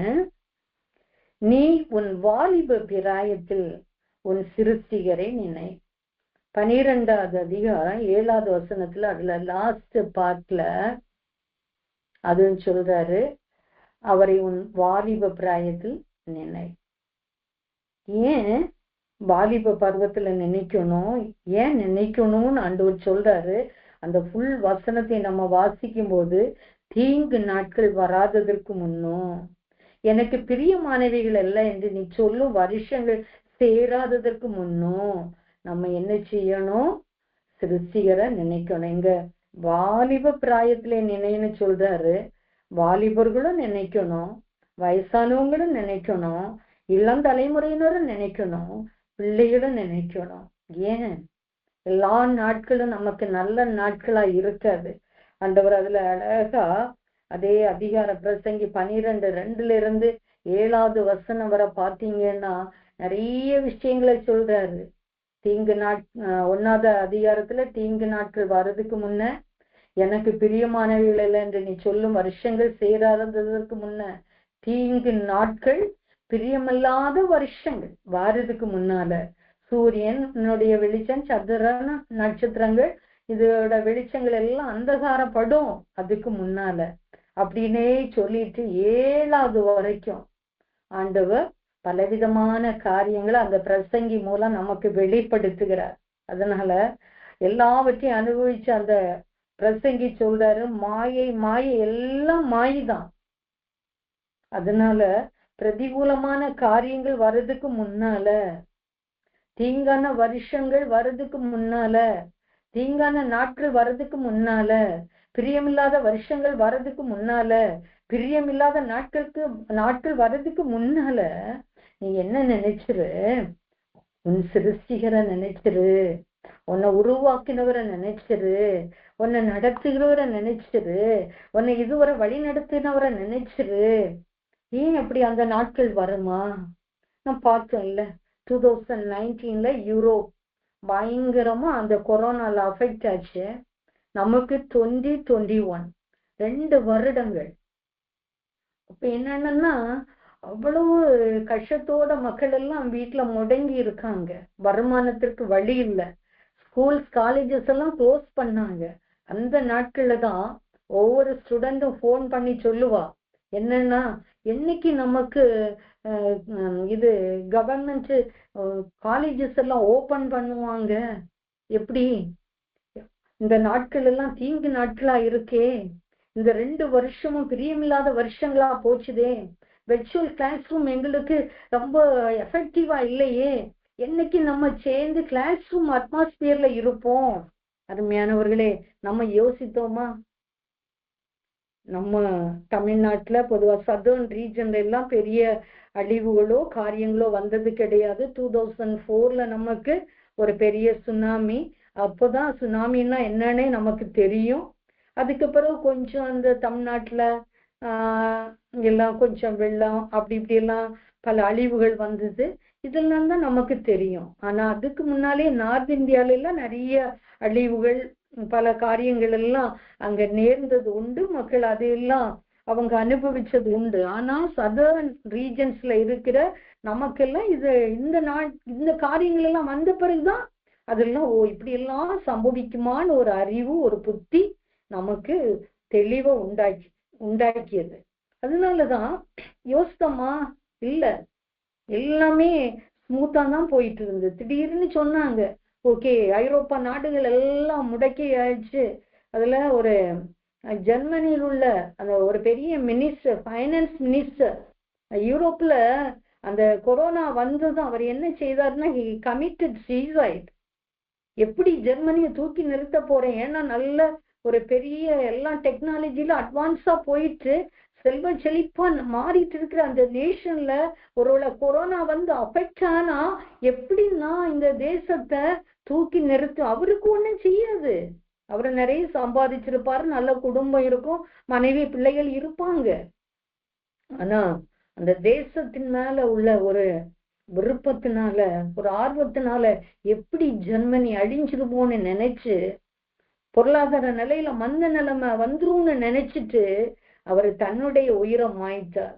[SPEAKER 2] நீ உன் வாலிப பிராயத்தில் உன் சிருஷ்டிகரை நினை. 12வது அதிகாரம் 7வது வசனத்துல அதுல லாஸ்ட் பார்ட்ல அது சொல்றாரு, அவரை உன் வாலிப பிராயத்தில் நினை. ஏன் வாலிப பருவத்துல நினைக்கணும்? ஏன் நினைக்கணும்னு ஆண்டவர் சொல்றாரு. அந்த ஃபுல் வசனத்தை நம்ம வாசிக்கும் போது, தீங்கு நாட்கள் வராததற்கு முன்னும், எனக்கு பிரியமானவைகள் எல்லாம் என்று நீ சொல்லும் வருஷங்கள் சேராததற்கு முன்னும் நம்ம என்ன செய்யணும்? சிருஷ்டிகரை நினைக்கணும். எங்க வாலிப பிராயத்திலே நினைன்னு சொல்றாரு. வாலிபர்களும் நினைக்கணும், வயசானவங்களும் நினைக்கணும், இளம் தலைமுறையினரும் நினைக்கணும், பிள்ளைகளும் நினைக்கணும். ஏன்? எல்லா நாட்களும் நமக்கு நல்ல நாட்களா இருக்காது. ஆண்டவர் அதுல அழகா அதே அதிகார பிரசங்கி 12:2 7வது வசனம் வரை பார்த்தீங்கன்னா நிறைய விஷயங்களை சொல்றாரு. தீங்கு 1வது அதிகாரத்துல தீங்கு நாட்கள் வர்றதுக்கு முன்ன, எனக்கு பிரியமானவைகள் என்று நீ சொல்லும் வருஷங்கள் சேராததற்கு முன்ன, தீங்கு நாட்கள் பிரியமில்லாத வருஷங்கள் வாரதுக்கு முன்னால, சூரியனுடைய வெளிச்சம், சந்திரன், நட்சத்திரங்கள் இதோட வெளிச்சங்கள் எல்லாம் அந்தகாரப்படும் அதுக்கு முன்னால அப்படின்னே சொல்லிட்டு 7வது வரைக்கும் ஆண்டவர் பலவிதமான காரியங்களை அந்த பிரசங்கி மூலம் நமக்கு வெளிப்படுத்துகிறார். அதனால எல்லாவற்றையும் அனுபவிச்சு அந்த பிரசங்கி சொல்றாரு, மாயை எல்லாம் மாயைதான். அதனால பிரதிகூலமான காரியங்கள் வர்றதுக்கு முன்னால, தீங்கான வருஷங்கள் வர்றதுக்கு முன்னால, தீங்கான நாட்கள் வர்றதுக்கு முன்னால, பிரியமில்லாத வருஷங்கள் வர்றதுக்கு முன்னால, பிரியமில்லாத நாட்கள் வர்றதுக்கு முன்னால நீ என்ன நினைச்சிரு? உன் சிருஷ்டிகரை நினைச்சிரு, உன்னை உருவாக்கினவரை நினைச்சிரு, உன்னை நடத்துகிறவரை நினைச்சிரு, உன்னை இதுவரை வழி நடத்தினவரை நினைச்சிரு. ஏன் அப்படி அந்த நாட்கள் வருமா? நான் பார்த்தோம் இல்ல, 2019 யூரோப் பயங்கரமா அந்த கொரோனால அஃபெக்ட் ஆச்சு. நமக்கு 2021 2 வருடங்கள். அப்ப என்னன்னா அவ்வளவு கஷ்டத்தோட மக்கள் எல்லாம் வீட்டுல முடங்கி இருக்காங்க. வருமானத்திற்கு வழி இல்லை. ஸ்கூல்ஸ் காலேஜஸ் எல்லாம் க்ளோஸ் பண்ணாங்க. அந்த நாட்கள்ல தான் ஒவ்வொரு ஸ்டூடெண்டும் ஃபோன் பண்ணி சொல்லுவா, என்னன்னா என்னைக்கு நமக்கு இது கவர்மெண்ட் காலேஜஸ் எல்லாம் ஓபன் பண்ணுவாங்க, எப்படி இந்த நாட்கள் எல்லாம் தீங்கு நாட்களா இருக்கே, இந்த 2 வருஷமும் பிரியமில்லாத வருஷங்களா போச்சுதே, வெர்ச்சுவல் கிளாஸ் ரூம் எங்களுக்கு ரொம்ப எஃபெக்டிவா இல்லையே, என்னைக்கு நம்ம சேர்ந்து கிளாஸ் ரூம் அட்மாஸ்பியர்ல இருப்போம்? அருமையானவர்களே, நம்ம யோசித்தோமா? நம்ம தமிழ்நாட்டுல பொதுவா சதர்ன் ரீஜன்ல எல்லாம் பெரிய அழிவுகளோ காரியங்களோ வந்தது கிடையாது. 2004ல நமக்கு ஒரு பெரிய சுனாமி. அப்போதான் சுனாமின்னா என்னன்னே நமக்கு தெரியும். அதுக்கு பிறகு கொஞ்சம் அந்த தமிழ்நாட்டுல எல்லாம் கொஞ்சம் வெள்ளம் அப்படி இப்படி எல்லாம் பல அழிவுகள் வந்தது. இதெல்லாம் தான் நமக்கு தெரியும். ஆனா அதுக்கு முன்னாலே நார்த் இந்தியால எல்லாம் நிறைய அழிவுகள் பல காரியங்கள் எல்லாம் அங்க நேர்ந்தது உண்டு. மக்கள் அதையெல்லாம் அவங்க அனுபவிச்சது உண்டு. ஆனா சதர்ன் ரீஜன்ஸ்ல இருக்கிற நமக்கெல்லாம் இந்த காரியங்கள் எல்லாம் வந்த பிறகுதான் அதெல்லாம் இப்படி எல்லாம் சம்பவிக்குமான்னு ஒரு அறிவு, ஒரு புத்தி நமக்கு தெளிவா உண்டாக்கியது. அதனாலதான் யோசித்தோமா? இல்ல, எல்லாமே ஸ்மூத்தா தான் போயிட்டு இருந்தது. திடீர்னு சொன்னாங்க, ஓகே ஐரோப்பா நாடுகள் எல்லாம் முடக்கி ஆயிடுச்சு. அதுல ஒரு ஜெர்மனியில் உள்ள அந்த ஒரு பெரிய மினிஸ்டர், ஃபைனான்ஸ் மினிஸ்டர், யூரோப்ல அந்த கொரோனா வந்ததும் அவர் என்ன செய்தாருன்னா he committed suicide. எப்படி ஜெர்மனியை தூக்கி நிறுத்த போறேன், ஏன்னா நல்ல ஒரு பெரிய எல்லாம் டெக்னாலஜில அட்வான்ஸா போயிட்டு செல்வ செழிப்பா மாறிட்டு இருக்கிற அந்த நேஷன்ல ஒருவேளை கொரோனா வந்து அஃபெக்ட் ஆனா எப்படின்னா இந்த தேசத்தை தூக்கி நிறுத்தும்? அவருக்கு ஒண்ணும் செய்யாது. அவரு நிறைய சம்பாதிச்சிருப்பாரு, நல்ல குடும்பம் இருக்கும், மனைவி பிள்ளைகள் இருப்பாங்க. ஆனா அந்த தேசத்தின் மேல உள்ள ஒரு விருப்பத்தினால, ஒரு ஆர்வத்தினால எப்படி ஜெர்மனி அழிஞ்சிருமோன்னு நினைச்சு, பொருளாதார நிலையில மந்த நிலைமை வந்துரும்னு நினைச்சிட்டு அவர் தன்னுடைய உயிரை மாய்த்தார்.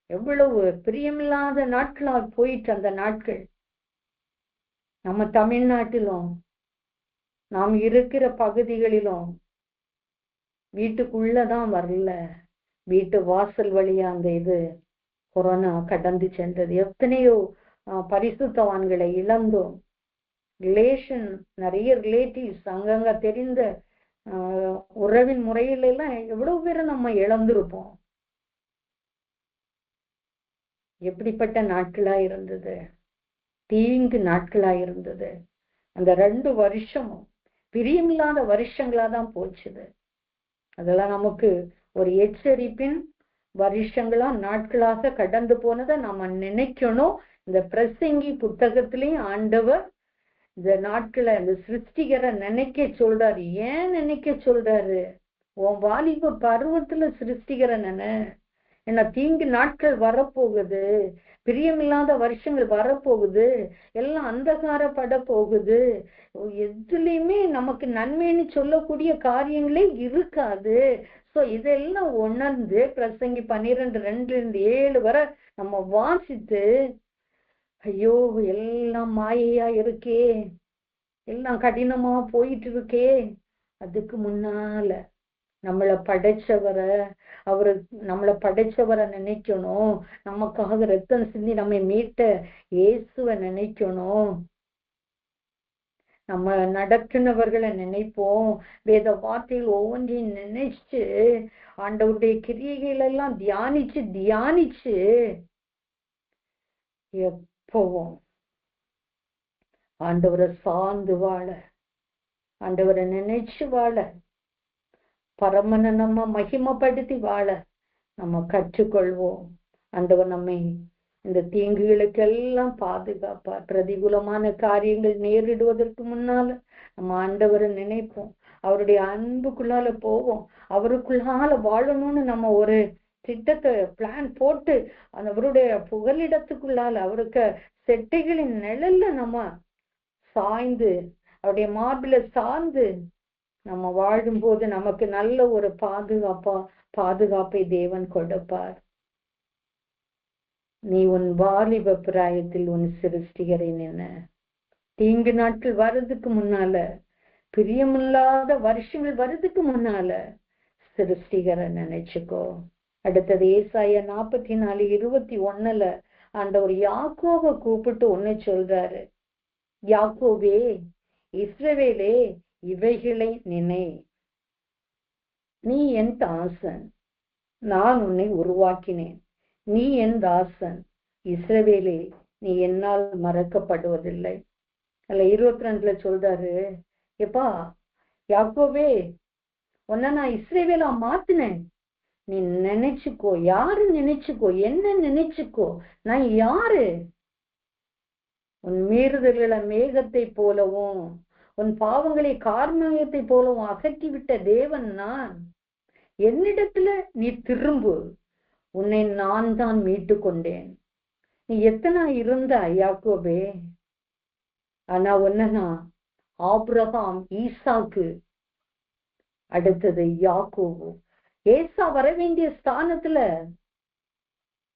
[SPEAKER 2] எவ்வளவு பிரியமில்லாத நாட்களா போயிட்டு அந்த நாட்கள். நம்ம தமிழ்நாட்டிலும் நாம் இருக்கிற பகுதிகளிலும் வீட்டுக்குள்ளதான் வரல, வீட்டு வாசல் வழியா அந்த கொரோனா கடந்து சென்றது. எத்தனையோ பரிசுத்தவான்களை இழந்தோம். நிறைய ரிலேட்டிவ்ஸ், அங்கங்க தெரிந்த உறவின் முறையில எல்லாம் எவ்வளவு பேரை நம்ம இழந்திருப்போம். எப்படிப்பட்ட நாட்களா இருந்தது, தீங்கு நாட்களா இருந்தது. அந்த 2 வருஷமும் பிரியமில்லாத வருஷங்களாதான் போச்சுது. அதெல்லாம் நமக்கு ஒரு எச்சரிப்பின் வருஷங்களா நாட்களாக கடந்து போனதை நம்ம நினைக்கணும். இந்த பிரசங்கி புத்தகத்திலையும் ஆண்டவர் இந்த நாட்களை அந்த சிருஷ்டிகரை நினைக்க சொல்றாரு. ஏன் நினைக்க சொல்றாரு? உன் வாலிப பருவத்துல சிருஷ்டிகரை என்ன தீங்கு நாட்கள் வரப்போகுது, பிரியமில்லாத வருஷங்கள் வரப்போகுது, எல்லாம் அந்தகாரப்பட போகுது, எதுலையுமே நமக்கு நன்மைன்னு சொல்லக்கூடிய காரியங்களே இருக்காது. சோ இதெல்லாம் உணர்ந்து பிரசங்கி 12:2-7 வரை நம்ம வாசித்து, ஐயோ எல்லாம் மாயையா இருக்கே, எல்லாம் கடினமா போயிட்டு இருக்கே, அதுக்கு முன்னால நம்மளை படைச்சவரை நினைக்கணும். நமக்காக ரத்தம் சிந்தி நம்மை மீட்ட இயேசுவை நினைக்கணும். நம்ம நடத்தினவர்களை நினைப்போம். வேத வார்த்தைகள் ஒவ்வொன்றையும் நினைச்சு ஆண்டவருடைய கிரியைகள் எல்லாம் தியானிச்சு எப்பவும் ஆண்டவரை சார்ந்து வாழ, ஆண்டவரை நினைச்சு வாழ, பரமனை நம்ம மகிமைப்படுத்தி வாழ நம்ம கற்றுக்கொள்வோம். ஆண்டவர் நம்மை இந்த தீங்குகளுக்கெல்லாம் பாதுகாப்பார். பிரதிகூலமான காரியங்கள் நேரிடுவதற்கு முன்னால நம்ம ஆண்டவரை நினைப்போம், அவருடைய அன்புக்குள்ளால போவோம், அவருக்குள்ளால வாழணும்னு நம்ம ஒரு திட்டத்தை பிளான் போட்டு அவருடைய புகலிடத்துக்குள்ளால அவருக்கு செட்டைகளின் நிழல்ல நம்ம சாய்ந்து அவருடைய மார்பில சார்ந்து நம்ம வாழும்போது நமக்கு நல்ல ஒரு பாதுகாப்பை தேவன் கொடுப்பார். நீ உன் வாலிப பிராயத்தில் உன் சிருஷ்டிகரை நின்ன தீங்கு நாட்கள் வர்றதுக்கு முன்னால, பிரியமில்லாத வருஷங்கள் வர்றதுக்கு முன்னால சிருஷ்டிகரை நினைச்சுக்கோ. அடுத்தது ஏசாயா 44:21 ஆண்டவர் யாக்கோவை கூப்பிட்டு ஒன்னு சொல்றாரு. யாக்கோவே, இஸ்ரவேலே, இவைகளை நினை, நீ என் தாசன், நான் உன்னை உருவாக்கினேன். நீ என் தாசன். இஸ்ரவேலே, நீ என்னால் மறக்கப்படுவதில்லை. அதுல 22 சொல்றாரு, எப்பா யாக்கோபே, உன்னை நான் இஸ்ரவேலா மாத்தினேன். நீ நினைச்சுக்கோ, யாரு நினைச்சுக்கோ, என்ன நினைச்சுக்கோ, நான் யாரு? உன் மீறுதல்களை மேகத்தை போலவும் உன் பாவங்களை கார்மேகத்தை போலவும் அகற்றிவிட்ட தேவன் நான். என்னிடத்துல நீ திரும்பு, உன்னை நான் தான் மீட்டு கொண்டேன். நீ எத்தனை இருந்த யாக்கோபே, ஆனா ஒன்னா ஆபிரகாம், ஈசாக்கு, அடுத்தது யாக்கோபு. ஏசா வர வேண்டிய ஸ்தானத்துல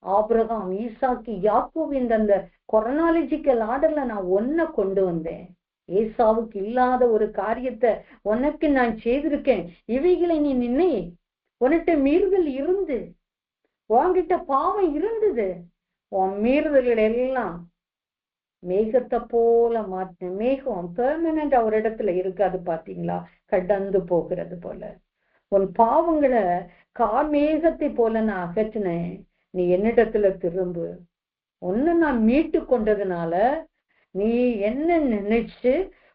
[SPEAKER 2] ஆபிரகாம், ஈசாக்கு, யாக்கோபு இந்த அந்த கொரோனாலஜிக்கல் ஆர்டர்ல நான் ஒன்ன கொண்டு வந்தேன். ஏசாவுக்கு இல்லாத ஒரு காரியத்தை உனக்கு நான் செய்திருக்கேன். இவைகளை நீ நினை. உன்கிட்ட மீறுதல் இருந்து, உன்கிட்ட பாவம் இருந்தது, உன் மீறுதல்கள் எல்லாம் மேகத்தை போல மாற்றின. மேகம் பெர்மனன்ட் ஒரு இடத்துல இருக்காது, பாத்தீங்களா? கடந்து போகிறது போல உன் பாவங்களை கார்மேகத்தை போல நான் அகற்றினேன். நீ என்னிடத்துல திரும்பு, உன்னை நான் மீட்டு கொண்டதுனால நீ என்ன நினைச்சு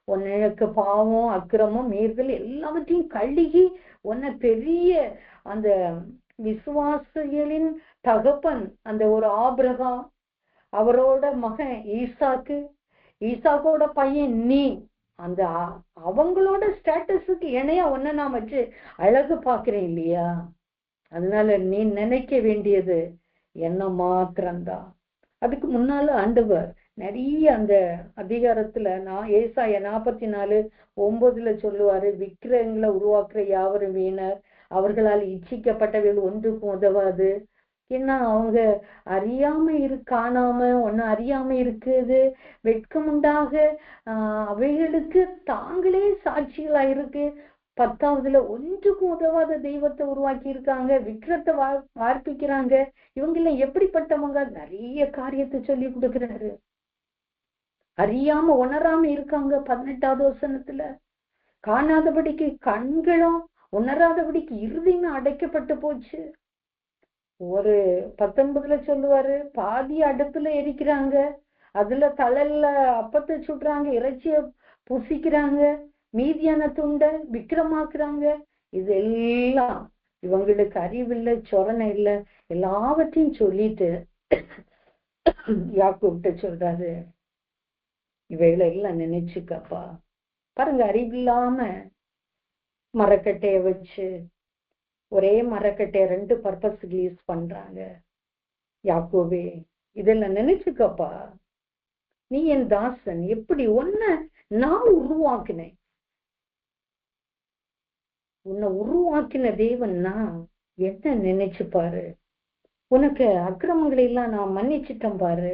[SPEAKER 2] உனக்கு பாவம், அக்கிரமம், மீறுதல் எல்லாவற்றையும் கழுகி உன்னை பெரிய அந்த விசுவாசிகளின் தகப்பன், அந்த ஒரு ஆபிரகாம், அவரோட மகன் ஈசாக்கு, ஈசாக்கோட பையன் நீ, அந்த அவங்களோட ஸ்டேட்டஸுக்கு இணையா ஒன்ன நான் வச்சு அழகு பாக்குறேன் இல்லையா? அதனால நீ நினைக்க வேண்டியது என்ன மாத்திரம்தான். அதுக்கு முன்னால ஆண்டவர் நிறைய அந்த அதிகாரத்துல ஏசாயா 44:9 சொல்லுவாரு, விக்கிரகங்களை உருவாக்குற யாவரும் வீணர், அவர்களால் இச்சிக்கப்பட்டவர்கள் ஒன்றுக்கும் உதவாது. ஏன்னா அவங்க அறியாம காணாம ஒன்னும் அறியாம இருக்குது, வெட்கம் உண்டாக அவைகளுக்கு தாங்களே சாட்சிகளா இருக்கு. 10வதுல ஒன்றுக்கும் உதவாத தெய்வத்தை உருவாக்கி இருக்காங்க, விக்கிரத்தை வார்ப்பிக்கிறாங்க. இவங்க எல்லாம் எப்படிப்பட்டவங்க? நிறைய காரியத்தை சொல்லி கொடுக்கிறாரு. அறியாம உணராம இருக்காங்க. 18வது வசனத்துல காணாதபடிக்கு கண்களும் உணராதபடிக்கு இருதயமே அடைக்கப்பட்டு போச்சு. ஒரு 19 சொல்லுவாரு, பாதி அடுப்புல எரிக்கிறாங்க, அதுல தழல்ல அப்பத்தை சுடுறாங்க, இறைச்சிய புசிக்கிறாங்க, மீதியான துண்டை விக்கிரமாக்குறாங்க. இதெல்லாம் இவங்களுக்கு அறிவில்லை, சொரணை இல்லை. எல்லாவற்றையும் சொல்லிட்டு யாக்கோபிட்ட சொல்றாரு, இவைகளை எல்லாம் நினைச்சுக்கப்பா. பாருங்க, அறிவில்லாம மரக்கட்டைய வச்சு ஒரே மரக்கட்டைய 2 பர்பஸ்க்கு யூஸ் பண்றாங்க. யாக்கோபே, இதெல்லாம் நினைச்சுக்கப்பா. நீ என் தாசன், எப்படி உன்னை நான் உருவாக்கினேன். உன்னை உருவாக்கின தேவன்னா என்ன நினைச்சு பாரு. உனக்கு அக்கிரமங்களை எல்லாம் நான் மன்னிச்சிட்டேன் பாரு.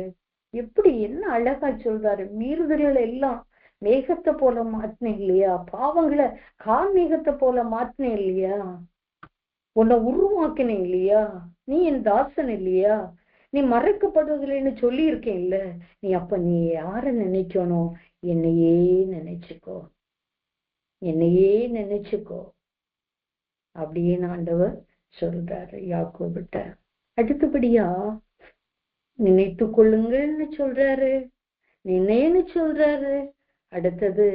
[SPEAKER 2] எப்படி என்ன அழகா சொல்றாரு. மீறுதல்களை எல்லாம் மேகத்தை போல மாத்தினேன் இல்லையா? பாவங்களை கார்மேகத்தை போல மாத்தினேன் இல்லையா? உன்னை உருவாக்கினேன் இல்லையா? நீ என் தாசன் இல்லையா? நீ மறைக்கப்படுவதில்லைன்னு சொல்லி இருக்கேன் இல்ல? நீ அப்ப நீ யார நினைக்கணும்? என்னையே நினைச்சுக்கோ, என்னையே நினைச்சுக்கோ அப்படின்னு ஆண்டவர் சொல்றாரு யாக்கோபிட்ட. அடுத்தபடியா நினைத்து கொள்ளுங்கள்னு சொல்றாரு, நினைன்னு சொல்றாரு. அடுத்தது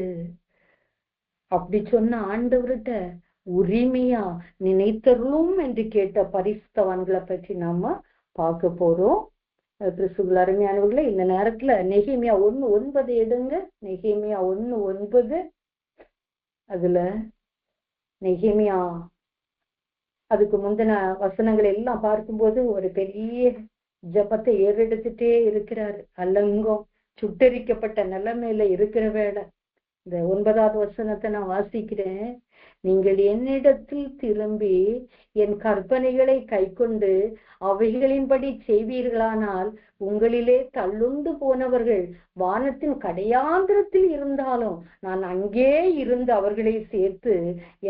[SPEAKER 2] அப்படி சொன்ன ஆண்டவர்கிட்ட உரிமையா நினைத்தருளும் என்று கேட்ட பரிசுத்தவான்களை பற்றி நாம பார்க்க போறோம். கிறிஸ்துவுக்குள் அருமையானவர்களே, இந்த நேரத்துல நெகேமியா 1:9 எடுங்க. நெகேமியா 1:9. அதுல நெகேமியா அதுக்கு முந்தின வசனங்கள் எல்லாம் பார்க்கும்போது ஒரு பெரிய ஜபத்தை ஏறெடுத்துட்டே இருக்கிறாரு. அல்லங்கம் சுட்டரிக்கப்பட்ட நிலைமையில இருக்கிற வேளை இந்த 9வது வசனத்தை நான் வாசிக்கிறேன். நீங்கள் என்னிடத்தில் திரும்பி என் கற்பனைகளை கைக்கொண்டு அவைகளின்படி செய்வீர்களானால் உங்களிலே தள்ளுண்டு போனவர்கள் வானத்தின் கடையாந்திரத்தில் இருந்தாலும் நான் அங்கே இருந்து அவர்களை சேர்த்து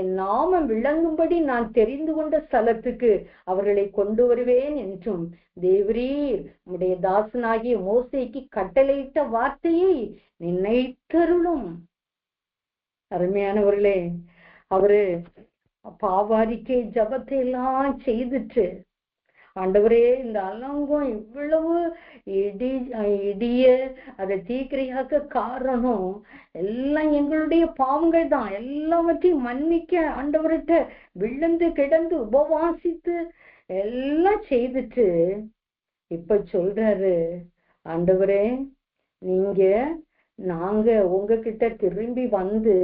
[SPEAKER 2] என் நாமம் விளங்கும்படி நான் தெரிந்து கொண்ட ஸ்தலத்துக்கு அவர்களை கொண்டு வருவேன் என்றும் தேவரீர் உம்முடைய தாசனாகிய மோசேக்கு கட்டளையிட்ட வார்த்தையை நினைத்தருளும். அருமையானவர்களே, அவரு பாவாரிக்கை ஜபத்தை எல்லாம் செய்துட்டு, ஆண்டவரே இந்த அலங்கம் இவ்வளவு இடிய அதை தீக்கிரையாக்க காரணம் எல்லாம் எங்களுடைய பாவங்கள் தான், எல்லாவற்றையும் மன்னிக்க ஆண்டவர்கிட்ட விழுந்து கிடந்து உபவாசித்து எல்லாம் செய்துட்டு இப்ப சொல்றாரு, ஆண்டவரே நாங்க உங்ககிட்ட திரும்பி வந்து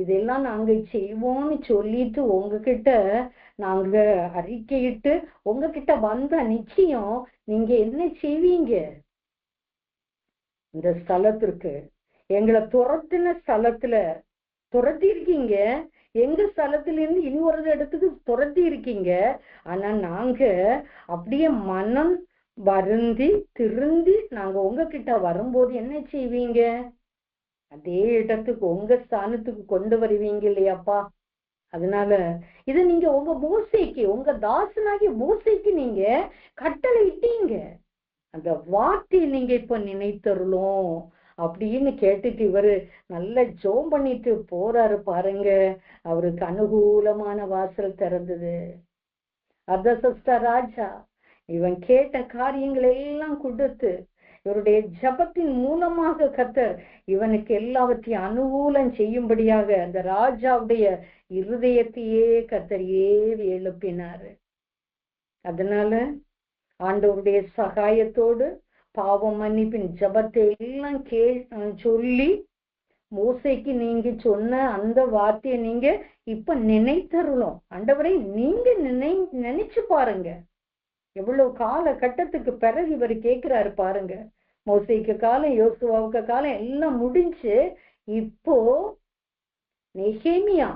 [SPEAKER 2] இதெல்லாம் நாங்க செய்வோம்னு சொல்லிட்டு உங்ககிட்ட நாங்க அறிக்கையிட்டு உங்ககிட்ட வந்த நிச்சயம் நீங்க என்ன செய்வீங்க? இந்த ஸ்தலத்திற்கு எங்களை துரத்தின ஸ்தலத்துல துரத்தி இருக்கீங்க, எங்க ஸ்தலத்துல இருந்து இனி ஒரு இடத்துக்கு துரத்தி இருக்கீங்க. ஆனா நாங்க அப்படியே மனம் வருந்தி திருந்தி நாங்க உங்ககிட்ட வரும்போது என்ன செய்வீங்க? அதே இடத்துக்கு உங்க ஸ்தானத்துக்கு கொண்டு வருவீங்க இல்லையாப்பா. அதனால இது நீங்க உங்க மோசைக்கு, உங்க தாசனாகிய மோசைக்கு நீங்க கட்டளை இட்டீங்க, அந்த வார்த்தையை நீங்க இப்ப நினைத்தருளும் அப்படின்னு கேட்டுட்டு இவரு நல்ல ஜோம் பண்ணிட்டு போறாரு பாருங்க. அவருக்கு அனுகூலமான வாசல் திறந்தது. அர்தசஷ்ட ராஜா இவன் கேட்ட காரியங்களை எல்லாம் கொடுத்து இவருடைய ஜபத்தின் மூலமாக கர்த்தர் இவனுக்கு எல்லாவற்றையும் அனுகூலம் செய்யும்படியாக அந்த ராஜாவுடைய இருதயத்தையே கர்த்தர் ஏவி எழுப்பினாரு. அதனால ஆண்டவருடைய சகாயத்தோடு பாவம் மன்னிப்பின் ஜபத்தை எல்லாம் சொல்லி மோசைக்கு நீங்க சொன்ன அந்த வார்த்தையை நீங்க இப்ப நினைத்தருளும். ஆண்டவரை நீங்க நினைச்சு பாருங்க. எவ்வளவு கால கட்டத்துக்கு பிறகு இவர் கேட்கிறாரு பாருங்க. மோசைக்கு காலம், யோசுவாவுக்கு காலம் எல்லாம் முடிஞ்சு இப்போ நெகேமியா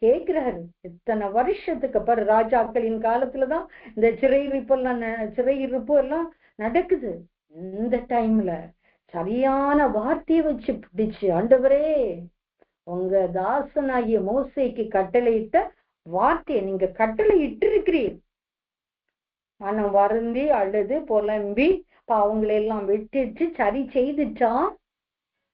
[SPEAKER 2] கேட்கிறாரு. இத்தனை வருஷத்துக்கு அப்புறம் ராஜாக்களின் காலத்துலதான் இந்த சிறையிருப்பு எல்லாம் நடக்குது. இந்த டைம்ல சரியான வார்த்தையை வச்சு பிடிச்சு, ஆண்டவரே உங்க தாசனாகிய மோசைக்கு கட்டளையிட்ட வார்த்தையை நீங்க கட்டளை இட்டு இருக்கிறீர். மனம் வருந்தி அழுது புலம்பி பாவங்களை எல்லாம் விட்டுட்டு சரி செய்துட்டா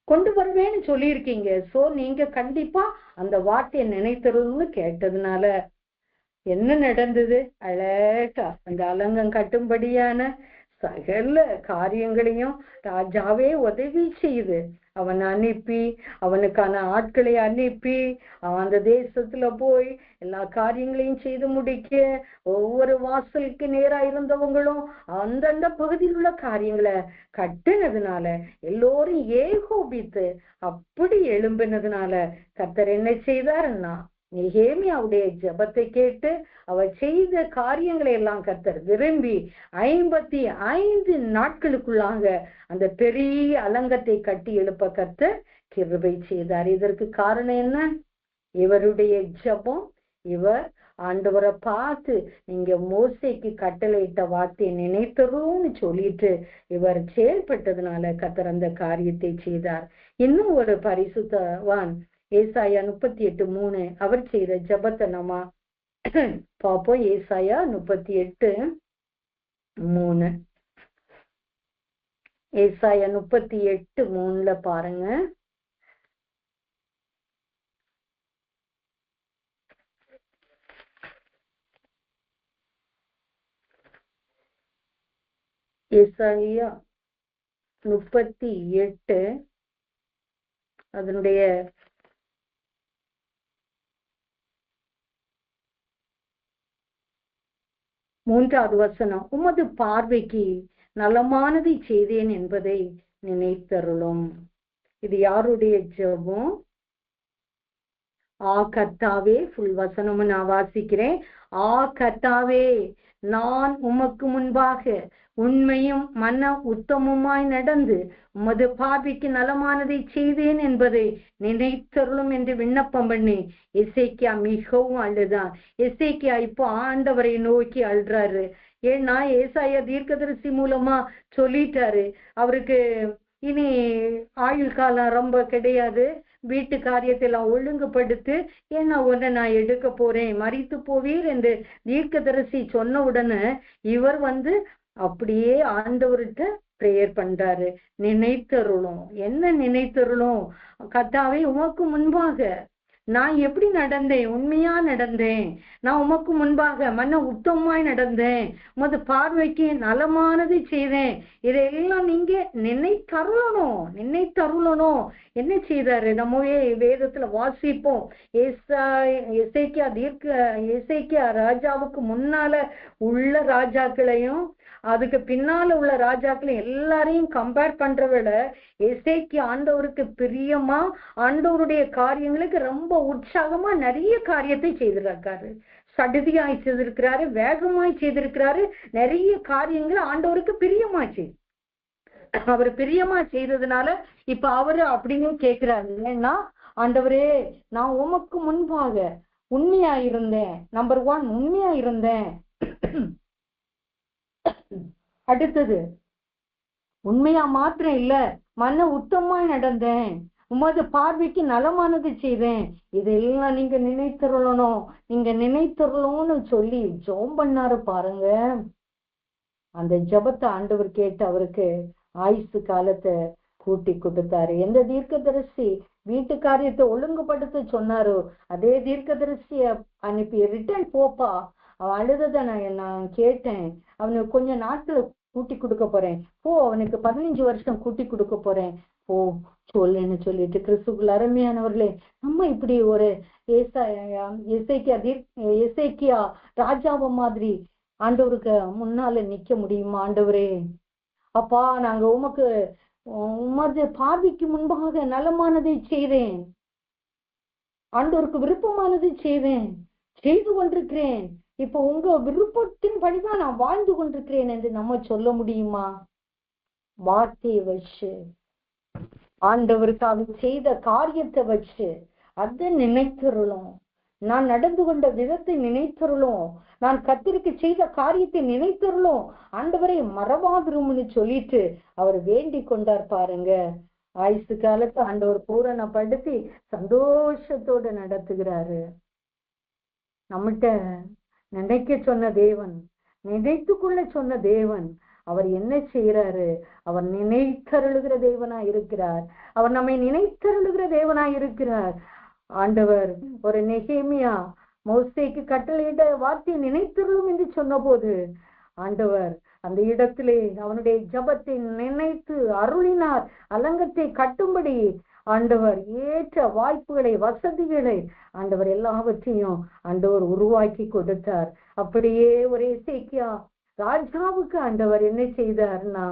[SPEAKER 2] கொண்டு வருவேன்னு சொல்லியிருக்கீங்க. சோ நீங்க கண்டிப்பா அந்த வார்த்தையை நினைத்தருன்னு கேட்டதுனால என்ன நடந்தது? அழகா அந்த அலங்கம் கட்டும்படியான சகல காரியங்களையும் ராஜாவே உதவி செய்து அவன் அனுப்பி, அவனுக்கான ஆட்களை அனுப்பி அவன் அந்த தேசத்துல போய் எல்லா காரியங்களையும் செய்து முடிக்க, ஒவ்வொரு வாசலுக்கு நேரா இருந்தவங்களும் அந்தந்த பகுதியில் உள்ள காரியங்களை கட்டுனதுனால எல்லோரும் ஏகோபித்து அப்படி எழும்பினதுனால கர்த்தர் என்ன செய்தாருன்னா நெகேமியாவுடைய ஜபத்தை கேட்டு அவர் செய்த காரியங்களை எல்லாம் கர்த்தர் விரும்பி 55 நாட்களுக்குள்ளாக அந்த பெரிய அலங்கத்தை கட்டி எழுப்ப கர்த்தர் கிருபை செய்தார். இதற்கு காரணம் என்ன? இவருடைய ஜபம். இவர் ஆண்டவரை பார்த்து நீங்க மோசைக்கு கட்டளையிட்ட வார்த்தையை நினைத்தரும்னு சொல்லிட்டு இவர் செயல்பட்டதுனால கர்த்தர் அந்த காரியத்தை செய்தார். இன்னும் ஒரு பரிசுத்தவான் ஏசாயா 38:3 அவர் செய்த ஜபத்தை நம்ம பார்ப்போம். ஏசாயா 38:3 ஏசாயா 38:3 பாருங்க. ஏசாயா 38 அதனுடைய 3வது வசனம், உமது பார்வைக்கு நலமானதை செய்தேன் என்பதை நினைத்தருளும். இது யாருடைய ஜெபம்? கர்த்தாவே, ஃபுல் வசனம் நான் வாசிக்கிறேன். கர்த்தாவே, நான் உமக்கு முன்பாக உண்மையும் மன உத்தமமாய் நடந்து உமது பார்வைக்கு நலமானதை செய்தேன் என்பதை நினைத்தருளும் என்று விண்ணப்பம் பண்ணி எசேக்கியா மிகவும் அழுதான். எசேக்கியா இப்போ ஆண்டவரை நோக்கி அழுறாரு. ஏன்னா ஏசாயா தீர்க்கதரிசி மூலமா சொல்லிட்டாரு அவருக்கு இனி ஆயுள் காலம் ரொம்ப கிடையாது, வீட்டு காரியத்தை எல்லாம் ஒழுங்குபடுத்து, ஏன்னா உடனே நான் எடுக்க போறேன், மரித்து போவீர் என்று தீர்க்கதரிசி சொன்ன உடனே இவர் அப்படியே ஆண்டவர்கிட்ட பிரேயர் பண்றாரு. நினைத்தருளும். என்ன நினைத்தருளும்? கர்த்தாவே, உமக்கு முன்பாக நான் எப்படி நடந்தேன்? உண்மையா நடந்தேன். நான் உமக்கு முன்பாக மன்ன உத்தமமாய் நடந்தேன். உமது பார்வைக்கு நலமானதை செய்தேன். இதையெல்லாம் நீங்க நினைத்தருளணும். என்ன செய்தாரு? நம்மவே வேதத்துல வாசிப்போம். எசேக்கியா ராஜாவுக்கு முன்னால உள்ள ராஜாக்களையும் அதுக்கு பின்னால உள்ள ராஜாக்களை எல்லாரையும் கம்பேர் பண்ற விட எசேக்கியா ஆண்டவருக்கு பிரியமா, ஆண்டவருடைய காரியங்களுக்கு ரொம்ப உற்சாகமா நிறைய காரியத்தை செய்திருக்காரு. சடுதியாய் செய்திருக்கிறாரு, வேகமாய் செய்திருக்கிறாரு. நிறைய காரியங்கள் ஆண்டவருக்கு பிரியமாச்சு. அவர் பிரியமா செய்ததுனால இப்ப அவரு அப்படின்னு கேட்கிறாரு. ஏன்னா, ஆண்டவரே, நான் உமக்கு முன்பாக உண்மையா இருந்தேன். நம்பர் 1 உண்மையா இருந்தேன். அடுத்தது, உண்மையா மாத்திரம் இல்ல, மன உத்தமாய் நடந்தேன். உமது பார்வைக்கு நலமானது செய்தேன். இதெல்லாம் நீங்க நினைத்தருளணும்னு சொல்லி ஜெபம் பண்ணாரு பாருங்க. அந்த ஜெபத்தை ஆண்டவர் கேட்டு அவருக்கு ஆயுசு காலத்தை கூட்டி கொடுத்தாரு. எந்த தீர்க்கதரிசி வீட்டு காரியத்தை ஒழுங்குபடுத்த சொன்னாரோ அதே தீர்க்கதரிசிய அனுப்பி, ரிட்டர்ன் போப்பா, அவன் அழுதத நான் கேட்டேன், அவனுக்கு கொஞ்ச நாட்களை கூட்டி கொடுக்க போறேன், போ, அவனுக்கு 15 வருஷம் கூட்டி கொடுக்க போறேன், போ சொல்லுன்னு சொல்லிட்டு, கிறிஸ்துக்குள் அருமையானவர்களே, நம்ம இப்படி ஒரு எசேக்கியா ராஜாவை மாதிரி ஆண்டவருக்கு முன்னால நிக்க முடியுமா? ஆண்டவரே, அப்பா, நாங்க உமது பார்வைக்கு முன்பாக நலமானதை செய்தேன், ஆண்டவருக்கு விருப்பமானதை செய்து கொண்டிருக்கிறேன், இப்ப உங்க விருப்பத்தின் படிதான் நான் வாழ்ந்து கொண்டிருக்கிறேன் என்று நம்ம சொல்ல முடியுமா? வார்த்தையை வச்சு, ஆண்டவருக்காக செய்த காரியத்தை வச்சு அதை நினைத்தருளும். நான் நடந்து கொண்ட விதத்தை நினைத்தருளும். நான் கர்த்தருக்கு செய்த காரியத்தை நினைத்தருளும். ஆண்டவரை மறவாதிரும்னு சொல்லிட்டு அவர் வேண்டிக் கொண்டார் பாருங்க. ஆயுசு காலத்தை ஆண்டவர் பூரணப்படுத்தி சந்தோஷத்தோடு நடத்துகிறாரு. நம்மகிட்ட நினைக்க சொன்ன தேவன், நினைத்துக்குள்ள சொன்ன தேவன், அவர் என்ன செய்யறாரு? அவர் நினைத்தருளுகிற தேவனா இருக்கிறார். அவர் நம்மை நினைத்தருளுகிற தேவனா இருக்கிறார். ஆண்டவர் ஒரு நெகேமியா மோசேக்கு கட்டளையிட்ட வார்த்தையை நினைத்தருளும் என்று சொன்ன போது ஆண்டவர் அந்த இடத்திலே அவனுடைய ஜபத்தை நினைத்து அருளினார். அலங்கத்தை கட்டும்படி ஆண்டவர் ஏற்ற வாய்ப்புகளை, வசதிகளை ஆண்டவர் எல்லாவற்றையும் ஆண்டவர் உருவாக்கி கொடுத்தார். அப்படியே ஒரு எசேக்கியா ராஜாவுக்கு ஆண்டவர் என்ன செய்தார்னா,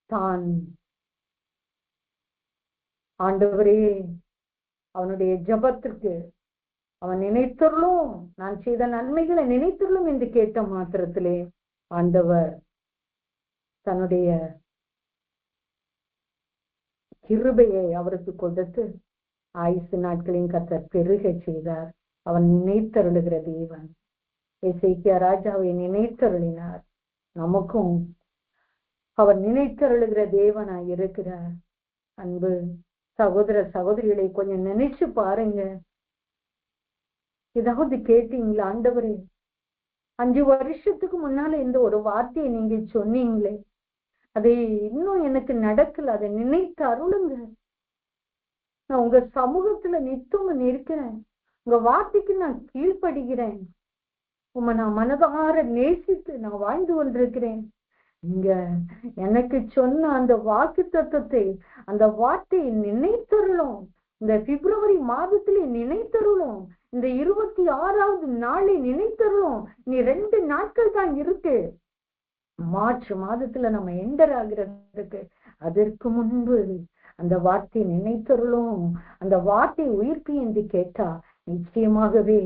[SPEAKER 2] தான் ஆண்டவரே அவனுடைய ஜபத்திற்கு அவன் நினைத்தருளும், நான் செய்த நன்மைகளை நினைத்தருளும் என்று கேட்ட மாத்திரத்திலே ஆண்டவர் தன்னுடைய கிருபையை அவருக்கு கொடுத்து ஆயுசு நாட்களையும் கர்த்தர் பெருக செய்தார். அவன் நினைத்தருளுகிற தேவன். எசேக்கியா ராஜாவை நினைத்தருளினார். நமக்கும் அவர் நினைத்தருளுகிற தேவனாய் இருக்கிறார். அன்பு சகோதர சகோதரிகளை கொஞ்சம் நினைச்சு பாருங்க. ஏதாவது கேட்டீங்களா? ஆண்டவரே, 5 வருஷத்துக்கு முன்னால இந்த ஒரு வார்த்தையை நீங்க சொன்னீங்களே, அதை இன்னும் எனக்கு நடக்கல, அதை நினைத்து அருளுங்க. நான் உங்க சமூகத்துல நித்தம் இருக்கிறேன், உங்க வார்த்தைக்கு நான் கீழ்ப்படுகிறேன், உம்மை நான் மனதார நேசித்து நான் வாழ்ந்து கொண்டிருக்கிறேன். நீங்க எனக்கு சொன்ன அந்த வாக்கு தத்துவத்தை, அந்த வார்த்தையை நினைத்தருளும். இந்த பிப்ரவரி மாதத்திலே நினைத்தருளும். இந்த 26வது நாளை நினைத்தருளும். நீ 2 நாட்கள் தான் இருக்கு மார்ச் மாதத்துல நம்ம என்டர் ஆகிறதுக்கு. அதற்கு முன்பு அந்த வார்த்தை நினைத்தருளும். அந்த வார்த்தை உயிர்ப்பு என்று கேட்டா நிச்சயமாகவே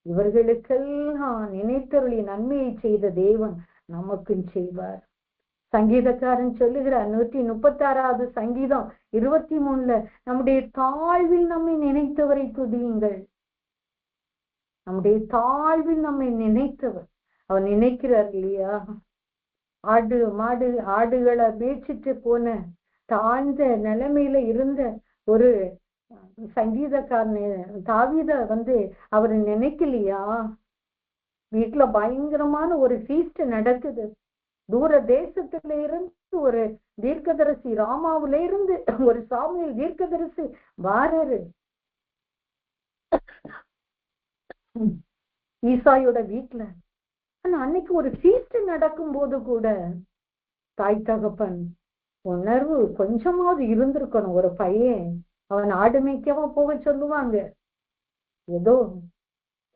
[SPEAKER 2] இவர்களுக்கெல்லாம் நினைத்தருளி நன்மையை செய்த தேவன் நமக்கும் செய்வார். சங்கீதக்காரன் சொல்லுகிறார், 136வது சங்கீதம் 23 நம்முடைய தாழ்வில் நம்மை நினைத்தவரை துதியுங்கள். நம்முடைய தாழ்வில் நம்மை நினைத்தவர் அவர் நினைக்கிறார் இல்லையா? ஆடு மாடு ஆடுகளை மேய்ச்சிட்டு போன தாழ்ந்த நிலைமையில இருந்த ஒரு சங்கீதக்காரன் தாவீத அவர் நினைக்கலையா? வீட்டுல பயங்கரமான ஒரு ஃபீஸ்ட் நடக்குது. தூர தேசத்துல இருந்து ஒரு தீர்க்கதரிசி, ராமாவில இருந்து ஒரு சாமுவேல் தீர்க்கதரிசி வாராரு. ஈசாயோட வீட்டுல. ஆனா அன்னைக்கு ஒரு ஃபீஸ்ட் நடக்கும் போது கூட தாய் தகப்பன் உணர்வு கொஞ்சமாவது இருந்திருக்கணும். ஒரு பையன் அவன் ஆடு மேய்க்கவா போக சொல்லுவாங்க? ஏதோ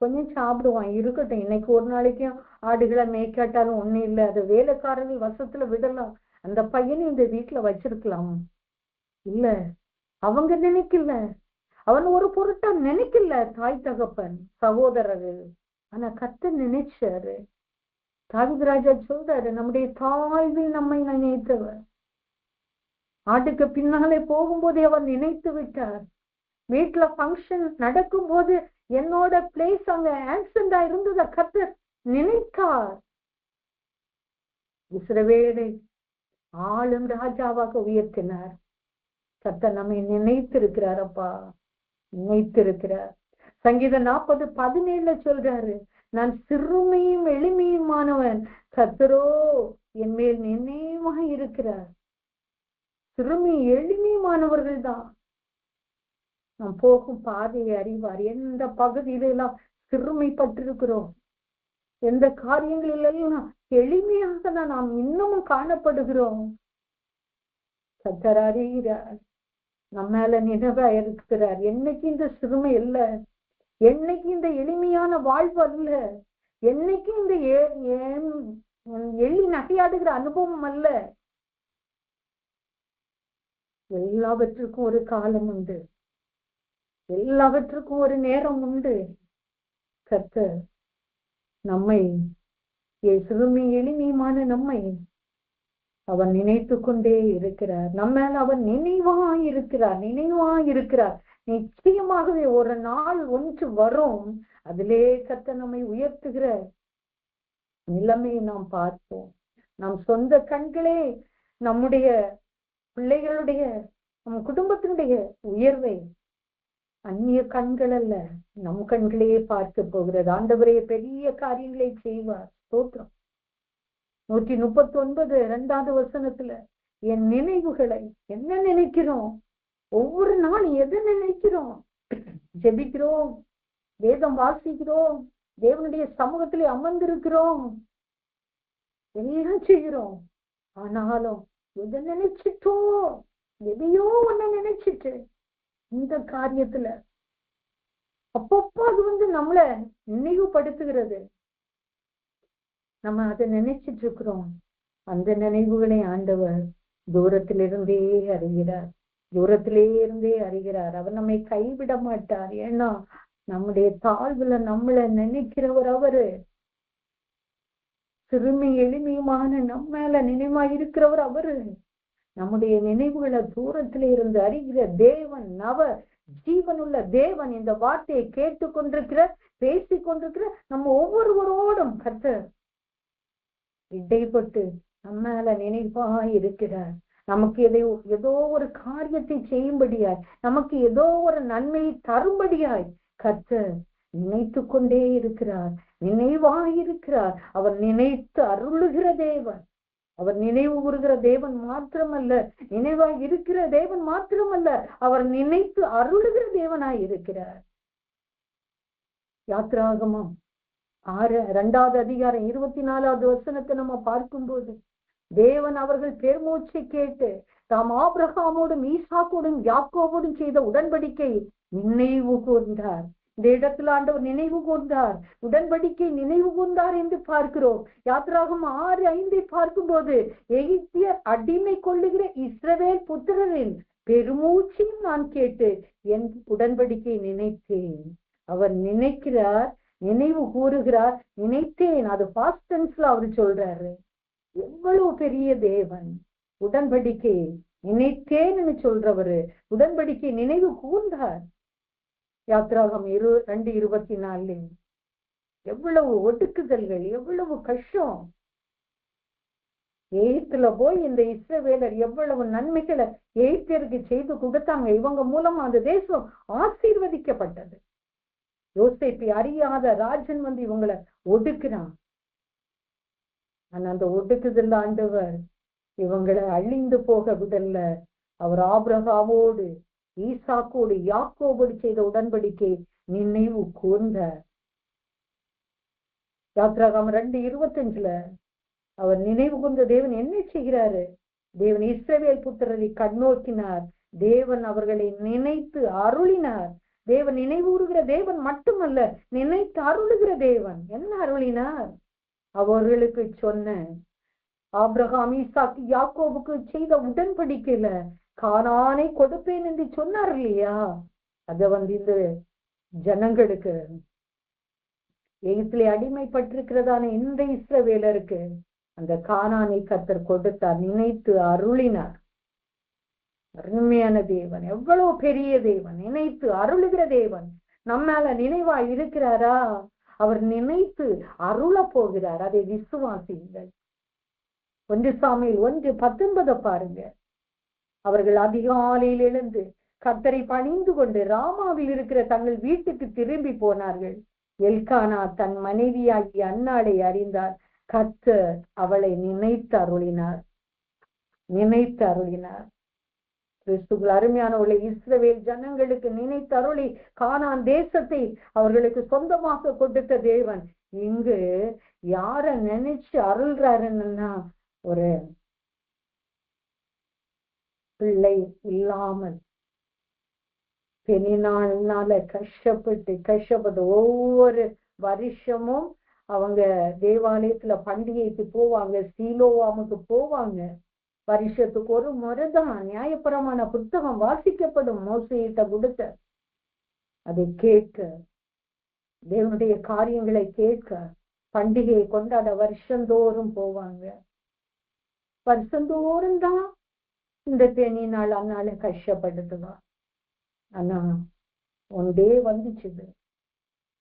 [SPEAKER 2] கொஞ்சம் சாப்பிடுவான், இருக்கட்டும், இன்னைக்கு ஒரு நாளைக்கும் ஆடுகளை மேய்க்காட்டாலும் ஒண்ணும் இல்லை, அது வேலைக்காரர்கள் வசத்துல விடலாம். அந்த பையனை இந்த வீட்டுல வச்சிருக்கலாம். இல்ல, அவங்க நினைக்கல, அவன் ஒரு பொருட்டா நினைக்கல தாய் தகப்பன் சகோதரர்கள். ஆனா கர்த்தர் நினைச்சாரு. தாவீது ராஜா சொல்றாரு, நம்முடைய தாய்வி நம்மை நினைத்தவர். ஆட்டுக்கு பின்னாலே போகும்போதே அவர் நினைத்து விட்டார். வீட்டுல பங்கன் நடக்கும் போது என்னோட பிளேஸ் அங்க ஆக்சிடென்டா இருந்தத கர்த்தர் நினைத்தார். இஸ்ரவேலை ஆளும் ராஜாவாக உயர்த்தினார். கர்த்தர் நம்மை நினைத்திருக்கிறார். அப்பா நினைத்திருக்கிறார். சங்கீதம் 40:17 சொல்றாரு, நான் சிறுமையும் எளிமையுமானவன், கர்த்தரோ என் மேல் நினைவாய் இருக்கிறார். சிறுமி எளிமையுமானவர்கள் தான் நாம் போகும் பாதையை அறிவார். எந்த பகுதியில எல்லாம் சிறுமைப்பட்டிருக்கிறோம், எந்த காரியங்களிலெல்லாம் எளிமையாக தான் நாம் இன்னமும் காணப்படுகிறோம், கர்த்தர் அறிகிறார். நம்ம மேல நினைவா இருக்கிறார். என்னைக்கு இந்த சிறுமை இல்ல, என்னைக்கு இந்த எளிமையான வாழ்வு அல்ல, என்னைக்கு இந்த எள்ளி நகையாடுகிற அனுபவம் அல்ல. எல்லாவற்றுக்கும் ஒரு காலம் உண்டு, எல்லாவற்றுக்கும் ஒரு நேரம் உண்டு. கர்த்தர் நம்மை சிறுமி எளிமையுமான நம்மை அவர் நினைத்து கொண்டே இருக்கிறார். நம்ம அவர் நினைவாயிருக்கிறார், நினைவாயிருக்கிறார். நிச்சயமாகவே ஒரு நாள் ஒன்று வரும், அதிலே கர்த்தர் நம்மை உயர்த்துகிற நிலைமையை நாம் பார்ப்போம். நம் சொந்த கண்களே நம்முடைய பிள்ளைகளுடைய நம் குடும்பத்தினுடைய உயர்வை அந்நிய கண்கள் அல்ல, நம் கண்களையே பார்க்க போகிறது. ஆண்டவரே பெரிய காரியங்களை செய்வார். ஸ்தோத்திரம். 139 என் நினைவுகளை என்ன நினைக்கிறோம், ஒவ்வொரு நாளும் எதை நினைக்கிறோம்? ஜெபிக்கிறோம், வேதம் வாசிக்கிறோம், தேவனுடைய சமூகத்திலே அமர்ந்திருக்கிறோம், எல்லாம் செய்கிறோம். ஆனாலும் எதை நினைச்சிட்டோம், எதையோ ஒண்ணு நினைச்சிட்டு இந்த காரியத்துல அப்பப்போ அது நம்மள நினைவுபடுத்துகிறது. நம்ம அதை நினைச்சிட்டு இருக்கிறோம். அந்த நினைவுகளை ஆண்டவர் தூரத்திலிருந்தே அறிகிறார், தூரத்திலே இருந்தே அறிகிறார். அவர் நம்மை கைவிட மாட்டார். ஏன்னா நம்முடைய தாழ்வுல நம்மள நினைக்கிறவர் அவரு. சிறுமி எளிமையுமான நம்ம மேல நினைவா இருக்கிறவர் அவரு. நம்முடைய நினைவுகளை தூரத்திலே இருந்து அறிகிற தேவன், நவ ஜீவனுள்ள தேவன். இந்த வார்த்தையை கேட்டுக்கொண்டிருக்கிற, பேசிக் கொண்டிருக்கிற நம்ம ஒவ்வொருவரோடும் கர்த்தர் இடைப்பட்டு நம்ம மேல நினைவா இருக்கிறார். நமக்கு ஏதோ ஒரு காரியத்தை செய்யும்படியாய், நமக்கு ஏதோ ஒரு நன்மையை தரும்படியாய் கர்த்தர் நினைத்து கொண்டே இருக்கிறார், நினைவாயிருக்கிறார். அவர் நினைத்து அருளுகிற தேவன். அவர் நினைவு கூறுகிற தேவன் மாத்திரமல்ல, நினைவாய் இருக்கிற தேவன் மாத்திரமல்ல, அவர் நினைத்து அருளுகிற தேவனாய் இருக்கிறார். யாத்திராகமம் 2 24 நம்ம பார்க்கும்போது, தேவன் அவர்கள் பெருமூச்சை கேட்டு தாம் ஆபிரகாமோடும் ஈசாக்கோடும் யாக்கோபோடும் செய்த உடன்படிக்கை நினைவு கூர்ந்தார். இந்த இடத்துல ஆண்டவர் நினைவு கூர்ந்தார், உடன்படிக்கை நினைவு கூர்ந்தார் என்று பார்க்கிறோம். யாத்திராகமம் 6:5 பார்க்கும்போது, எகிப்தியர் அடிமை கொள்ளுகிற இஸ்ரவேல் புத்திரரின் பெருமூச்சையும் நான் கேட்டு என் உடன்படிக்கை நினைத்தேன். அவர் நினைக்கிறார், நினைவு கூறுகிறார், நினைத்தேன். அது பாஸ்ட் டென்ஸ்ல அவர் சொல்றாரு. எவ்வளவு பெரிய தேவன்! உடன்படிக்கை நினைத்தேன்னு சொல்றவரு உடன்படிக்கை நினைவு கூர்ந்தார். யாத்திராகம் 2:24 எவ்வளவு ஒடுக்குதல்கள், எவ்வளவு கஷ்டம்! எகிப்துல போய் இந்த இஸ்ரவேலர் எவ்வளவு நன்மைகளை எகிப்தியருக்கு செய்து கொடுத்தாங்க. இவங்க மூலமா அந்த தேசம் ஆசீர்வதிக்கப்பட்டது. யோசேப்பை அறியாத ராஜன் இவங்களை ஒடுக்குறான். ஆனா அந்த ஒடுக்குதல் ஆண்டவர் இவங்களை அழிந்து போக விடல. அவர் ஆபிரகாமோடு ஈசாக்கோடு யாக்கோபோடு செய்த உடன்படிக்கை நினைவு கூர்ந்தார். யாத்ராகமம் 2:25 அவர் நினைவு கூர்ந்த தேவன் என்ன செய்கிறாரு? தேவன் இஸ்ரவேல் புத்திரரை கண்ணோக்கினார். தேவன் அவர்களை நினைத்து அருளினார். தேவன் நினைவூறுகிற தேவன் மட்டுமல்ல, நினைத்து அருளுகிற தேவன். என்ன அருளினார்? அவர்களுக்கு சொன்ன ஆபிரகாம், ஈசாக்கு, யாக்கோபுக்கு செய்த உடன்படிக்கையில கானானை கொடுப்பேன் என்று சொன்னார் இல்லையா? அத இந்த ஜனங்களுக்கு, எகிப்திலே அடிமைப்பட்டிருக்கிறதான இந்த இஸ்ரவேலருக்கு அந்த கானானை கர்த்தர் கொடுத்தார், நினைத்து அருளினார். அருமையான தேவன், எவ்வளவு பெரிய தேவன், நினைத்து அருளுகிற தேவன். நம்மால நினைவா இருக்கிறாரா? அவர் நினைத்து அருள போகிறார். அதை விசுவாசியுங்கள். 1 சாமுவேல் 1:19 பாருங்க. அவர்கள் அதிகாலையில் எழுந்து கர்த்தரை பணிந்து கொண்டு ராமாவில் இருக்கிற தங்கள் வீட்டுக்கு திரும்பி போனார்கள். எல்கானா தன் மனைவியாகிய அன்னாளை அறிந்தார். கர்த்தர் அவளை நினைத்து அருளினார். நினைத்து அருளினார். கிறிஸ்துவுக்குள் அருமையானவர்களை, இஸ்ரவேல் ஜனங்களுக்கு நினைத்து அருளி கானான் தேசத்தை அவர்களுக்கு சொந்தமாக கொடுத்த தேவன் இங்கு யார நினைச்சு அருள்றாருன்னா, ஒரு பிள்ளை இல்லாமல் பெண்ணினால கஷ்டப்பட்டு ஒவ்வொரு வருஷமும் அவங்க தேவாலயத்துல பண்டிகைக்கு போவாங்க, சீலோவாமுக்கு போவாங்க. வருஷத்துக்கு ஒரு முறைதான் நியாயப்பிரமாண புத்தகம் வாசிக்கப்படும். மோசேயிட்ட கொடுத்த அதை கேட்க, தேவனுடைய காரியங்களை கேட்க, பண்டிகையை கொண்டாட வருஷந்தோறும் போவாங்க. வருஷந்தோறும் தான் இந்த பெண்ணினாள் அண்ணால கஷ்டப்படுத்துவா. ஆனா ஒன்றே வந்துச்சுது.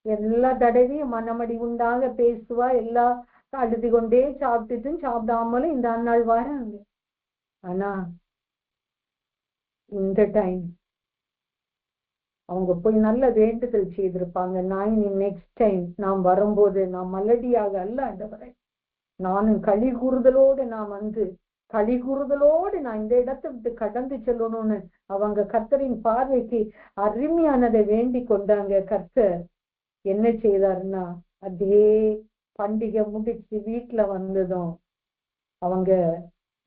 [SPEAKER 2] எல்லா தடவையும் மனமடி உண்டாக பேசுவா, எல்லா அழுது கொண்டே சாப்பிட்டுட்டும் சாப்பிடாமலும் இந்த அண்ணாள் வராங்க. ஆனா இந்த டைம் அவங்க போய் நல்ல வேண்டுதல் செய்திருப்பாங்க. நான் நெக்ஸ்ட் டைம் நாம் வரும்போது நான் மலடியாக அல்ல ஆண்டவரே, நானும் களி கூறுதலோடு நான் இந்த இடத்தை விட்டு கடந்து செல்லணும்னு அவங்க கர்த்தரின் பார்வைக்கு அருமையானதை வேண்டி கொண்டாங்க. கர்த்தர் என்ன செய்தாருன்னா, அதே பண்டிகை முடிச்சு வீட்டுல வந்ததும் அவங்க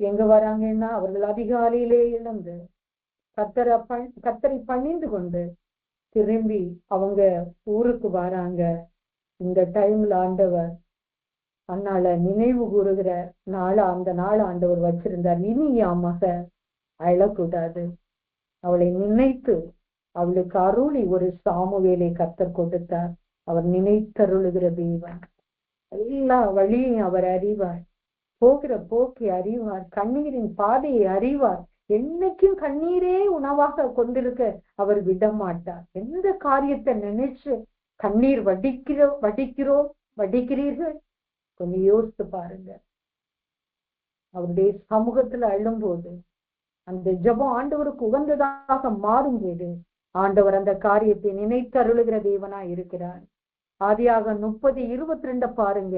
[SPEAKER 2] எங்க வராங்கன்னா, அவர்கள் அதிகாலையிலே எழுந்து கர்த்தரை பணிந்து கொண்டு திரும்பி அவங்க ஊருக்கு வராங்க. இந்த டைம்ல ஆண்டவர் அண்ணால நினைவு கூறுகிற அந்த நாள் ஆண்டவர் வச்சிருந்தார். இனி மக அழக்கூடாது, அவளை நினைத்து அவளுக்கு அருளி ஒரு சாமுவேலை கர்த்தர் கொடுத்தார். அவர் நினைத்தருளுகிற தேவன். எல்லா வழியையும் அவர் அறிவார், போகிற போக்கை அறிவார், கண்ணீரின் பாதையை அறிவார். என்னைக்கும் கண்ணீரே உணவாக கொண்டிருக்க அவர் விட மாட்டார். எந்த காரியத்தை நினைச்சு கண்ணீர் வடிக்கிறீர்கள் கொஞ்சம் யோசித்து பாருங்க. அவருடைய சமூகத்துல அழும்போது அந்த ஜெபம் ஆண்டவருக்கு உகந்ததாக மாறும்போது ஆண்டவர் அந்த காரியத்தை நினைத்தருளுகிற தேவனா இருக்கிறார். ஆதியாகமம் 30:22 பாருங்க.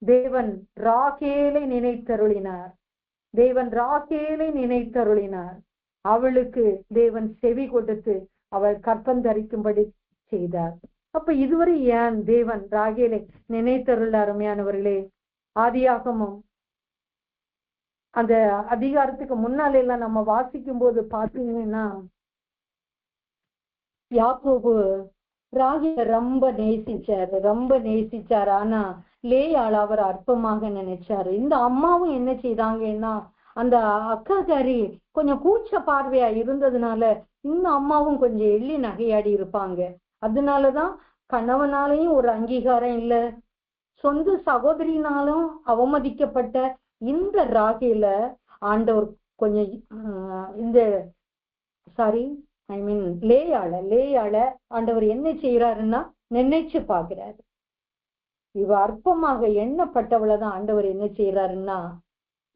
[SPEAKER 2] தேவன் ராகேலை நினைத்தருளினார். அவளுக்கு தேவன் செவி கொடுத்து அவள் கற்பந்தரிக்கும்படி செய்தார். அப்ப இதுவரை ஏன் தேவன் ராகேலை நினைத்தருள? அருமையானவர்களே, ஆதியாகமம் அந்த அதிகாரத்துக்கு முன்னால எல்லாம் நம்ம வாசிக்கும் போது பாத்தீங்கன்னா, யாக்கோபு ராகேலை ரொம்ப நேசிச்சாரு. ஆனா லேயாள் அவர் அற்பமாக நினைச்சாரு. இந்த அம்மாவும் என்ன செய்தாங்கன்னா, அந்த அக்காக்காரி கொஞ்சம் கூச்ச பார்வையா இருந்ததுனால இந்த அம்மாவும் கொஞ்சம் எள்ளி நகையாடி இருப்பாங்க. அதனாலதான் கணவனாலையும் ஒரு அங்கீகாரம் இல்ல, சொந்த சகோதரினாலும் அவமதிக்கப்பட்ட இந்த ராகேல ஆண்டவர் கொஞ்சம் லேயாள ஆண்டவர் என்ன செய்யறாருன்னா நினைச்சு பாக்குறாரு. இவ அற்பமாக எண்ணப்பட்டவளதான் ஆண்டவர் என்ன செய்யறாருன்னா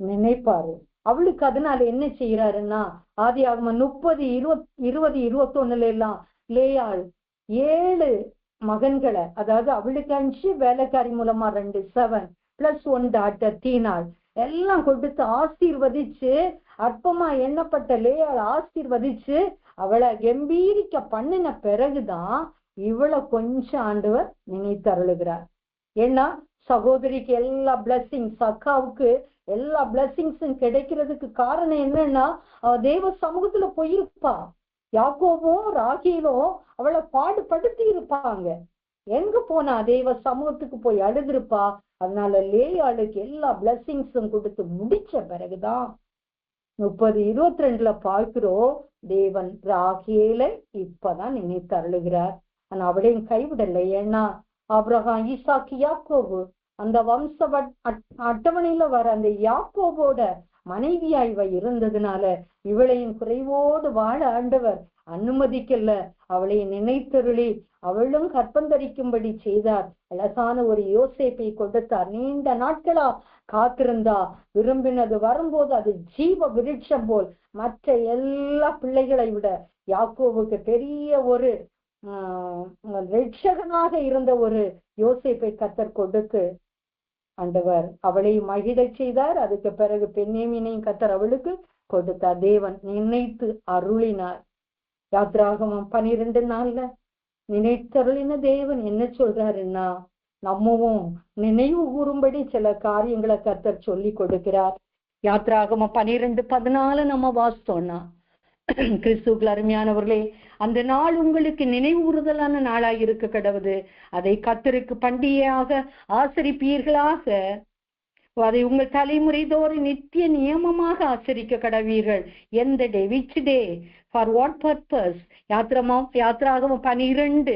[SPEAKER 2] நினைப்பாரு. அவளுக்கு அதனால என்ன செய்யறாருன்னா, ஆதியாகமம் 30:20-21 எல்லாம் லேயாள் 7 மகன்களை, அதாவது அவளுக்கு 5 வேலைக்காரி மூலமா 2 7 + 1 டாட்டர் தீனாள் எல்லாம் கொடுத்து ஆசீர்வதிச்சு, அற்பமா எண்ணப்பட்ட லேயாள் ஆசீர்வதிச்சு அவளை கம்பீரிக்க பண்ணின பிறகுதான் இவ்வளவு கொஞ்சம் ஆண்டவர் நினைத்தருளுகிறார். ஏன்னா சகோதரிக்கு எல்லா பிளஸ்ஸிங்ஸ், அக்காவுக்கு எல்லா பிளஸ்ஸிங்ஸும் கிடைக்கிறதுக்கு காரணம் என்னன்னா, அவ தேவ சமூகத்துல போயிருப்பா. யாக்கோபும் ராகேலும் அவளை பாடுபடுத்தி இருப்பாங்க. எங்க போனா தேவ சமூகத்துக்கு போய் அழுதுருப்பா. அதனால லேயாளுக்கு எல்லா பிளஸ்ஸிங்ஸும் கொடுத்து முடிச்ச பிறகுதான் 30:22 பார்க்கிறோம், தேவன் ராகேலை இப்பதான் நினைத்தருளுகிறார். ஆனா அவளையும் கைவிடலை. ஏன்னா ஆபிரகாம், ஈசாக்கு, யாக்கோபு அந்த வம்ச அட்டவணையில வர அந்த யாக்கோபோட மனைவியா இவ இருந்ததுனால இவளையும் குறைவோடு வாழ ஆண்டவர் அனுமதிக்கல. அவளையும் நினைத்தருளி அவளும் கற்பந்தரிக்கும்படி செய்தார். அழகான ஒரு யோசேப்பை கொடுத்தார். நீண்ட நாட்களா காத்திருந்தா, விரும்பினது வரும்போது அது ஜீவ விருட்சம் போல் மற்ற எல்லா பிள்ளைகளை விட யாக்கோவுக்கு பெரிய ஒரு ரட்சகனாக இருந்த ஒரு யோசேப்பை கர்த்தர் கொடுத்து ஆண்டவர் அவளை மகிழச் செய்தார். அதுக்கு பிறகு பென்யமீனையும் கர்த்தர் அவளுக்கு கொடுத்தார். தேவன் நினைத்து அருளினார். யாத்ராகமம் 12:4 நினைத்தருளின தேவன் என்ன சொல்றாருன்னா, நம்மவும் நினைவு கூறும்படி சில காரியங்களை கர்த்தர் சொல்லி கொடுக்கிறார். யாத்ராகமம் 12:14 நம்ம வாசித்தோம்னா, கிறிஸ்துவுக்குள் அருமையானவர்களே, அந்த நாள் உங்களுக்கு நினைவுறுதலான நாளாக இருக்க கடவுது. அதை கர்த்தருக்கு பண்டிகையாக ஆசரிப்பீர்களாக. அதை உங்கள் தலைமுறை தோறும் நித்திய நியமமாக ஆச்சரிக்க கடவீர்கள். எந்த day, which day, for what purpose? யாத்ராகமம் 12:13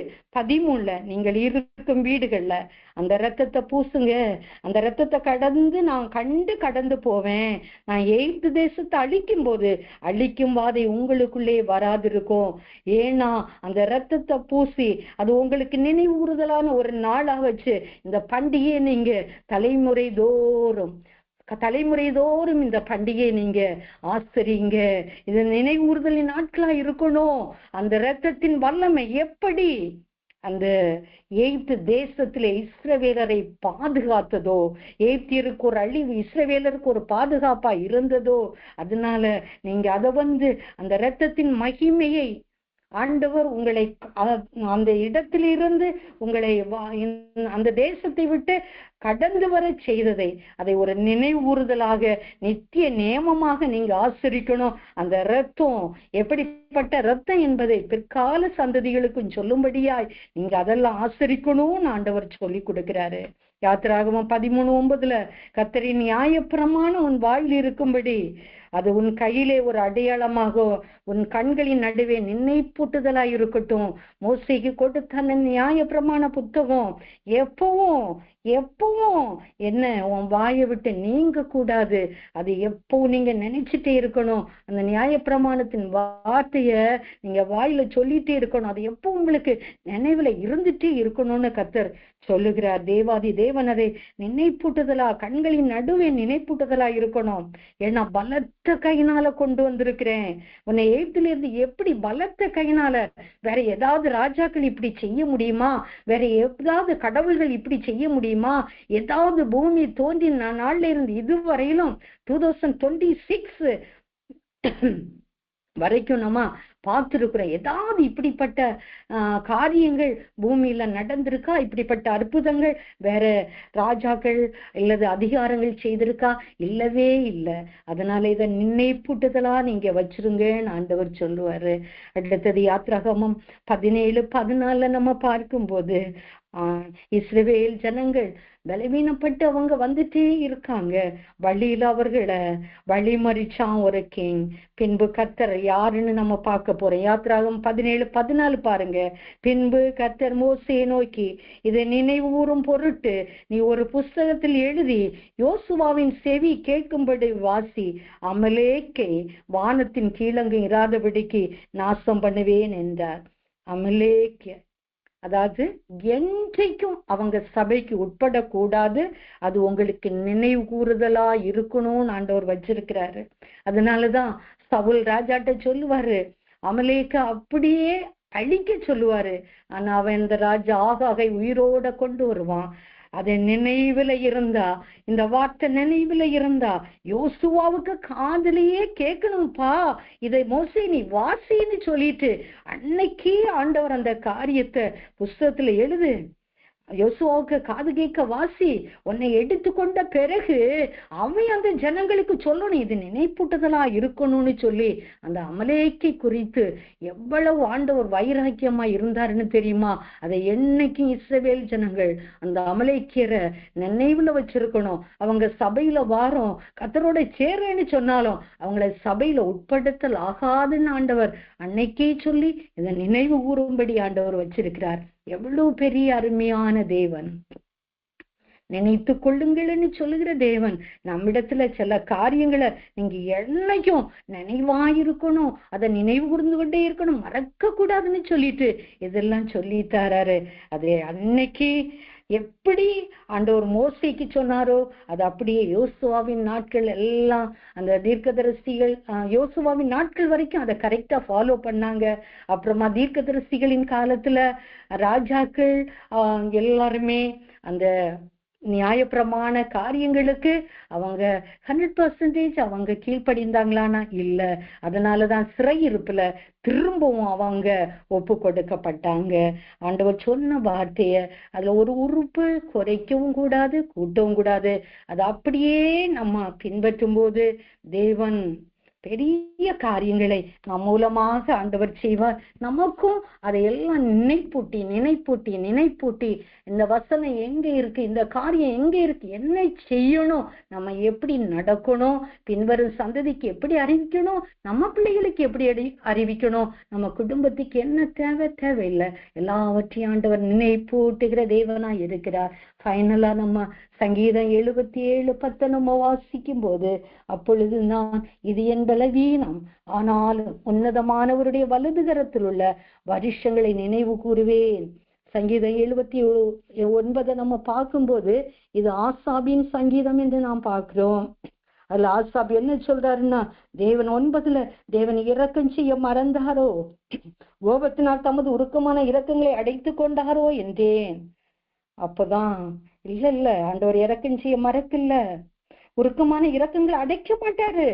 [SPEAKER 2] நீங்கள் இருக்கும் வீடுகள்ல அந்த ரத்தத்தை பூசுங்க. அந்த ரத்தத்தை நான் கடந்து போவேன். நான் எகிப்து தேசத்தை அழிக்கும் வாதை உங்களுக்குள்ளே வராதிருக்கும். ஏன்னா அந்த ரத்தத்தை பூசி அது உங்களுக்கு நினைவுறுதலான ஒரு நாளா வச்சு இந்த பண்டிகையை நீங்க தலைமுறை தோறும் இந்த பண்டிகையை நீங்க ஆசரிங்க. இது நினைவுறுதலின் நாட்களா இருக்கணும். அந்த இரத்தத்தின் வல்லமை எப்படி அந்த எகிப்து தேசத்திலே இஸ்ரவேலரை பாதுகாத்ததோ, எகிப்தியருக்கு ஒரு அழிவு இஸ்ரவேலருக்கு ஒரு பாதுகாப்பா இருந்ததோ, அதனால நீங்க அதை அந்த இரத்தத்தின் மகிமையை ஆண்டவர் உங்களை அந்த இடத்திலிருந்து உங்களை அந்த தேசத்தை விட்டு கடந்து வர செய்ததை அதை ஒரு நினைவுறுதலாக நித்திய நியமமாக நீங்க ஆசரிக்கணும். அந்த இரத்தம் எப்படிப்பட்ட இரத்தம் என்பதை பிற்கால சந்ததிகளுக்கும் சொல்லும்படியாய் நீங்க அதெல்லாம் ஆசரிக்கணும்னு ஆண்டவர் சொல்லி கொடுக்கிறாரு. யாத்ராகமம் 13:9 கர்த்தரின் நியாயப்பிரமாணம் உன் வாயில் இருக்கும்படி அது உன் கையிலே ஒரு அடையாளமாக உன் கண்களின் நடுவே நினைப்பூட்டுதலாய் இருக்கட்டும். மோசேக்கு கொடுத்த அந்த நியாயப்பிரமாண புத்தகம் எப்பவும் என்ன உன் வாயை விட்டு நீங்க கூடாது. அது எப்பவும் நீங்க நினைச்சிட்டே இருக்கணும். அந்த நியாயப்பிரமாணத்தின் வார்த்தைய நீங்க வாயில சொல்லிட்டே இருக்கணும். அது எப்போ உங்களுக்கு நினைவுல இருந்துட்டே இருக்கணும்னு கர்த்தர் சொல்லுகிறார். தேவாதி தேவன் அதை நினைப்பூட்டுதலா, கண்களின் நடுவே நினைப்பூட்டுதலா இருக்கணும். ஏன்னா பலத்த கையினால கொண்டு வந்திருக்கிறேன் உன்னை எகிப்தில இருந்து. எப்படி பலத்த கையினால? வேற ஏதாவது ராஜாக்கள் இப்படி செய்ய முடியுமா? வேற ஏதாவது கடவுள்கள் இப்படி செய்ய முடியுமா? ஏதாவது பூமி தோன்றின நாள்ல இருந்து இதுவரையிலும் 2026 வரைக்கும் நம்ம பார்த்திருக்கிறோம். ஏதாவது இப்படிப்பட்ட காரியங்கள் பூமியில நடந்திருக்கா? இப்படிப்பட்ட அற்புதங்கள் வேற ராஜாக்கள் இல்லது அதிகாரங்கள் செய்திருக்கா? இல்லவே இல்லை. அதனால இதை நினைப்பூட்டுதலா நீங்க வச்சிருங்கன்னு ஆண்டவர் சொல்லுவாரு. அடுத்தது யாத்ராகமம் 17:14 நம்ம பார்க்கும்போது இஸ்ரவேல் ஜனங்கள் பலவீனப்பட்டு அவங்க வந்துட்டே இருக்காங்க. வழியில அவர்களை வழிமறிச்சான் ஒரு கிங். பின்பு கர்த்தர் யாருன்னு நம்ம பார்க்க போறோம். யாத்ராகமம் 17:14 பாருங்க. பின்பு கர்த்தர் மோசேயை நோக்கி, இதை நினைவூறும் பொருட்டு நீ ஒரு புஸ்தகத்தில் எழுதி யோசுவாவின் செவி கேட்கும்படி வாசி. அமலேக்கை வானத்தின் கீழங்கு இராதபடிக்கு நாசம் பண்ணுவேன் என்றார். அமலேக்க அதாவது என்றைக்கும் அவங்க சபைக்கு உட்படக்கூடாது. அது உங்களுக்கு நினைவு கூறுதலா இருக்கணும்னு ஆண்டவர் வச்சிருக்கிறாரு. அதனாலதான் சவுல் ராஜாட்ட சொல்லுவாரு, அமலேக்க அப்படியே அழிக்க சொல்லுவாரு. ஆனா அவன் இந்த ராஜா ஆகாகை உயிரோட கொண்டு வருவான். அது நினைவுல இருந்தா, இந்த வார்த்தை நினைவுல இருந்தா, யோசுவாவுக்கு காதுலயே கேட்கணும்ப்பா, இதை மோசே நீ வாசின்னு சொல்லிட்டு அன்னைக்கே ஆண்டவர் அந்த காரியத்தை புஸ்தகத்துல எழுது, யோசுவாவுக்கு காது கேட்க வாசி, உன்னை எடுத்துக்கொண்ட பிறகு அவன் அந்த ஜனங்களுக்கு சொல்லணும், இது நினைப்பூட்டுதலா இருக்கணும்னு சொல்லி அந்த அமலேக்கை குறித்து எவ்வளவு ஆண்டவர் வைராக்கியமா இருந்தாருன்னு தெரியுமா? அதை என்னைக்கும் இஸ்ரவேல் ஜனங்கள் அந்த அமலேக்கியரை நினைவுல வச்சிருக்கணும். அவங்க சபையில வாரம் கர்த்தரோட சேரேன்னு சொன்னாலும் அவங்கள சபையில உட்படுத்தல் ஆகாதுன்னு ஆண்டவர் அன்னைக்கே சொல்லி இதை நினைவு கூறும்படி ஆண்டவர் வச்சிருக்கிறார். எவ்வளவு பெரிய அருமையான தேவன்! நினைத்து கொள்ளுங்கள்னு சொல்லுகிற தேவன் நம்மிடத்துல சில காரியங்களை நீங்க என்னைக்கும் நினைவாயிருக்கணும், அதை நினைவு கூர்ந்து கொண்டே இருக்கணும், மறக்க கூடாதுன்னு சொல்லிட்டு இதெல்லாம் சொல்லி தராரு. அது அன்னைக்கு எப்படி ஆண்டவர் மோசேக்கு சொன்னாரோ அது அப்படியே யோசுவாவின் நாட்கள் எல்லாம் அந்த தீர்க்கதரிசிகள் யோசுவாவின் நாட்கள் வரைக்கும் அதை கரெக்டா ஃபாலோ பண்ணாங்க. அப்புறமா தீர்க்கதரிசிகளின் காலத்துல ராஜாக்கள் எல்லாருமே அந்த நியாயப்பிரமாண காரியங்களுக்கு அவங்க 100% அவங்க கீழ்ப்படிந்தாங்களானா இல்ல. அதனாலதான் சிறையிருப்புல திரும்பவும் அவங்க ஒப்பு கொடுக்கப்பட்டாங்க. ஆண்டவர் சொன்ன வார்த்தைய அதுல ஒரு உறுப்பு குறைக்கவும் கூடாது, கூட்டவும் கூடாது. அது அப்படியே நம்ம பின்பற்றும் போது தேவன் பெரிய காரியங்களை நம் மூலமாக ஆண்டவர் செய்வார். நமக்கும் அதையெல்லாம் நினைப்பூட்டி நினைப்பூட்டி நினைப்பூட்டி இந்த வசனம் எங்க இருக்கு, இந்த காரியம் எங்க இருக்கு, என்ன செய்யணும், நம்ம எப்படி நடக்கணும், பின்வரும் சந்ததிக்கு எப்படி அறிவிக்கணும், நம்ம பிள்ளைகளுக்கு எப்படி அறிவிக்கணும், நம்ம குடும்பத்துக்கு என்ன தேவை தேவையில்லை, எல்லாவற்றையும் ஆண்டவர் நினைப்பூட்டுகிற தேவனா இருக்கிறார். ஃபைனலா நம்ம சங்கீதம் 77:10 நம்ம வாசிக்கும் போது, அப்பொழுது நான் இது என் பலவீனம், ஆனாலும் உன்னதமானவருடைய வலதுகரத்தில் உள்ள வருஷங்களை நினைவு கூறுவேன். சங்கீதம் 79 நம்ம பார்க்கும்போது இது ஆசாபின் சங்கீதம் என்று நாம் பார்க்கிறோம். அதுல ஆசாப் என்ன சொல்றாருன்னா, தேவன் 9 தேவன் இரக்கம் செய்ய மறந்தாரோ, கோபத்தினால் தமது உருக்கமான இரக்கங்களை அடைத்து கொண்டாரோ என்றேன். அப்பதான் இல்ல ஆண்டவர் இரக்கம் செய்ய மறக்கல, உருக்கமான இரக்கங்களை அடைக்க மாட்டாரு.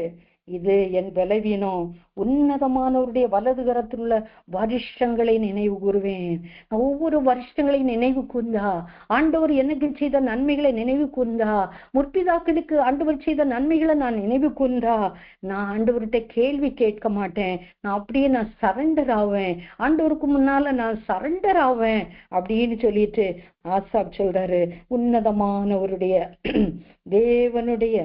[SPEAKER 2] இது என் பலவீனம், உன்னதமானவருடைய வலது கரத்தில் உள்ள வருஷங்களை நினைவு கூறுவேன். ஒவ்வொரு வருஷங்களையும் நினைவு கூர்ந்தா, ஆண்டவர் எனக்கு செய்த நன்மைகளை நினைவு கூர்ந்தா, முற்பிதாக்களுக்கு ஆண்டவர் செய்த நன்மைகளை நான் நினைவு கூர்ந்தா, நான் ஆண்டவர்கிட்ட கேள்வி கேட்க மாட்டேன், நான் அப்படியே நான் சரண்டர் ஆவேன், ஆண்டவருக்கு முன்னால நான் சரண்டர் ஆவேன் அப்படின்னு சொல்லிட்டு ஆசாப் சொல்றாரு, உன்னதமானவருடைய தேவனுடைய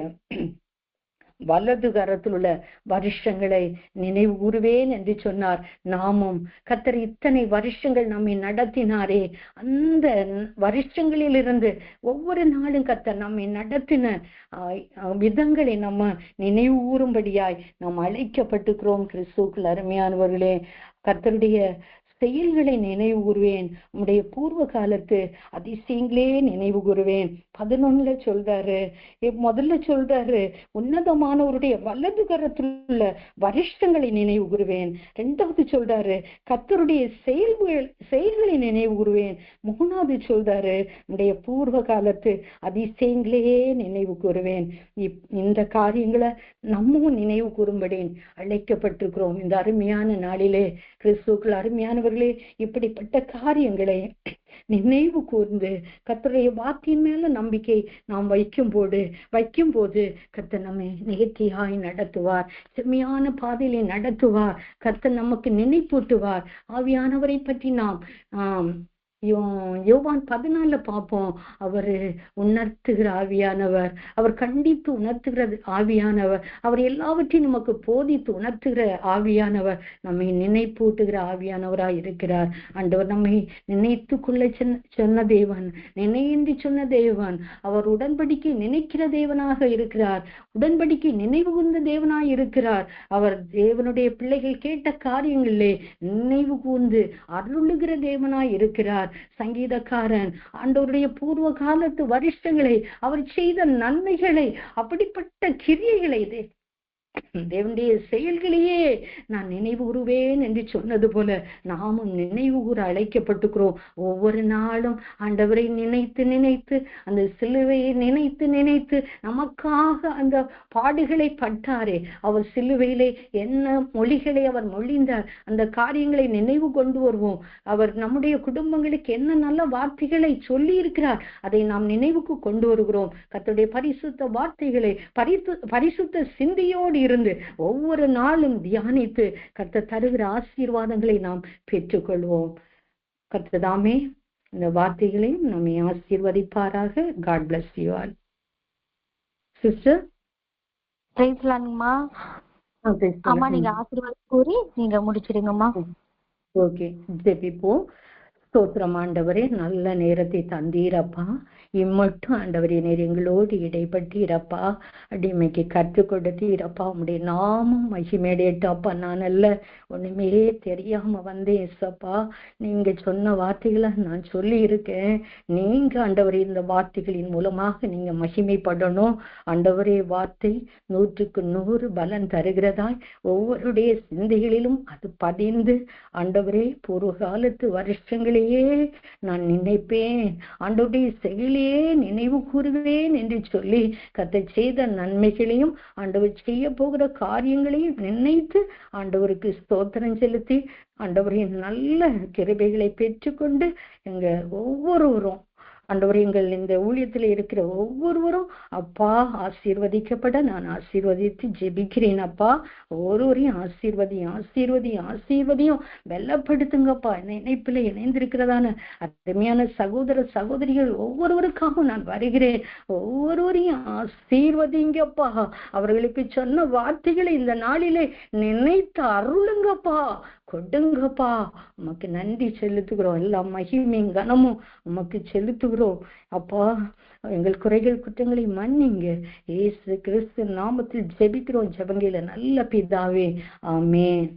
[SPEAKER 2] வலது கரத்தில் உள்ள வருஷங்களை நினைவு கூறுவேன் என்று சொன்னார். நாமும் கர்த்தர் இத்தனை வருஷங்கள் நம்மை நடத்தினாரே, அந்த வருஷங்களிலிருந்து ஒவ்வொரு நாளும் கர்த்தர் நம்மை நடத்தின விதங்களை நம்ம நினைவு கூறும்படியாய் நாம் அழைக்கப்பட்டிருக்கிறோம். கிறிஸ்துவுக்குள் அருமையானவர்களே, கர்த்தருடைய செயல்களை நினைவு கூறுவேன், உடைய பூர்வ காலத்து அதிசயங்களே நினைவு கூறுவேன். 11 சொல்றாரு, முதல்ல சொல்றாரு உன்னதமானவருடைய வலது கரத்துள்ள வருஷங்களை நினைவு கூறுவேன். 2வது சொல்றாரு கர்த்தருடைய செயல்களை நினைவு கூறுவேன். 3வது சொல்றாரு உடைய பூர்வ காலத்து அதிசயங்களே நினைவு கூறுவேன். இந்த காரியங்களை நம்மவும் நினைவு கூறும்படி அழைக்கப்பட்டிருக்கிறோம். இந்த அருமையான நாளிலே கிறிஸ்துவுக்குள் அருமையானவர்களே, இப்படிப்பட்ட காரியங்களை நினைவு கூர்ந்து கர்த்தருடைய வாக்கின் மேல நம்பிக்கை நாம் வைக்கும் போது கர்த்தர் நம்மை நேர்த்தியாய் நடத்துவார், செம்மையான பாதையிலே நடத்துவார். கர்த்தர் நமக்கு நினைப்பூட்டுவார். ஆவியானவரை பற்றி நாம் யோவான் 14 பார்ப்போம். அவரு உணர்த்துகிற ஆவியானவர், அவர் கண்டித்து உணர்த்துகிற ஆவியானவர், அவர் எல்லாவற்றையும் நமக்கு போதித்து உணர்த்துகிற ஆவியானவர், நம்மை நினைப்பூட்டுகிற ஆவியானவராய் இருக்கிறார். ஆண்டவர் நம்மை நினைத்து கொள்ள சொன்ன தேவன், நினைந்து சொன்ன தேவன், அவர் உடன்படிக்கை நினைக்கிற தேவனாக இருக்கிறார், உடன்படிக்கை நினைவு கூர்ந்த தேவனாய் இருக்கிறார். அவர் தேவனுடைய பிள்ளைகள் கேட்ட காரியங்களிலே நினைவு கூர்ந்து அருளுகிற தேவனாய் இருக்கிறார். சங்கீதக்காரன் ஆண்டவருடைய பூர்வ காலத்து வருஷங்களை, அவர் செய்த நன்மைகளை, அப்படிப்பட்ட கிரியைகளை தேவனுடைய செயல்களையே நான் நினைவு கூறுவேன் என்று சொன்னது போல நாமும் நினைவு கூற அழைக்கப்பட்டுக்கிறோம். ஒவ்வொரு நாளும் ஆண்டவரை நினைத்து நினைத்து, அந்த சிலுவையை நினைத்து நினைத்து, நமக்காக அந்த பாடுகளை பட்டாரே, அவர் சிலுவையிலே என்ன மொழிகளை அவர் மொழிந்தார், அந்த காரியங்களை நினைவு கொண்டு வருவோம். அவர் நம்முடைய குடும்பங்களுக்கு என்ன நல்ல வார்த்தைகளை சொல்லி இருக்கிறார், அதை நாம் நினைவுக்கு கொண்டு வருகிறோம். கர்த்தருடைய பரிசுத்த வார்த்தைகளை பரிசுத்த சிந்தையோடு இருந்து ஒவ்வொரு நாளும் தியானித்து கர்த்தர் தருகிற ஆசீர்வாதங்களை நாம் பெற்றுக்கொள்வோம். கர்த்தர் தாமே இந்த வார்த்தைகளையும் நம்மை ஆசீர்வதிப்பாராக. God bless you all. Sister
[SPEAKER 3] பிரைஸ்லாங்கம்மா. அம்மா நீங்க ஆசீர்வாதம் கூறி நீங்க முடிச்சிடுங்கம்மா.
[SPEAKER 2] ஓகே, ஜெபிப்போம். ஸ்தோத்திரம் ஆண்டவரே, நல்ல நேரத்தை தந்தீரப்பா. இம்மட்டும் ஆண்டவரே நீர் எங்களோடு இடைப்பட்டீரப்பா, அடிமைக்கு கற்றுக் கொடுத்தீரப்பா. உடைய நாமும் மகிமையடையட்டப்பா. நான் அல்ல, ஒண்ணுமே தெரியாம வந்தேன் ஏசப்பா. நீங்க சொன்ன வார்த்தைகளை நான் சொல்லி இருக்கேன். நீங்க ஆண்டவரே இந்த வார்த்தைகளின் மூலமாக நீங்க மகிமைப்படணும் ஆண்டவரே. வார்த்தை 100க்கு 100 பலன் தருகிறதாய் ஒவ்வொருடைய சிந்தைகளிலும் அது பதிந்து ஆண்டவரே பூர்வ காலத்து வருஷங்களிலேயே நான் நினைப்பேன், ஆண்டவருடைய செயலையே நினைவு கூறுவேன் என்று சொல்லி கர்த்தர் செய்த நன்மைகளையும் ஆண்டவர் செய்ய போகிற காரியங்களையும் நினைத்து ஆண்டவருக்கு ஸ்தோத்திரம் செலுத்தி ஆண்டவரின் நல்ல கிருபைகளை பெற்றுக்கொண்டு எங்க ஒவ்வொருவரும் ஆண்டவரே, எங்கள் இந்த ஊழியத்தில் இருக்கிற ஒவ்வொருவரும் அப்பா ஆசீர்வதிக்கப்பட நான் ஆசீர்வதித்து ஜெபிக்கிறேன் அப்பா. ஒவ்வொருவரையும் ஆசீர்வதியும் வெள்ளப்படுத்துங்கப்பா. இணைப்பில் இணைந்திருக்கிறதான அருமையான சகோதர சகோதரிகள் ஒவ்வொருவருக்காகவும் நான் வருகிறேன். ஒவ்வொருவரையும் ஆசீர்வதிங்கப்பா. அவர்களுக்கு சொன்ன வார்த்தைகளை இந்த நாளிலே நினைத்து அருளுங்கப்பா, கொடுங்கப்பா. உமக்கு நன்றி செலுத்துகிறோம். எல்லா மகிமையும் கனமும் உமக்கு செலுத்துகிறோம் அப்பா. எங்கள் குறைகள் குற்றங்களை மன்னிங்க. இயேசு கிறிஸ்து நாமத்தில் ஜெபிக்கிறோம் ஜெபங்களில நல்ல பிதாவே, ஆமென்.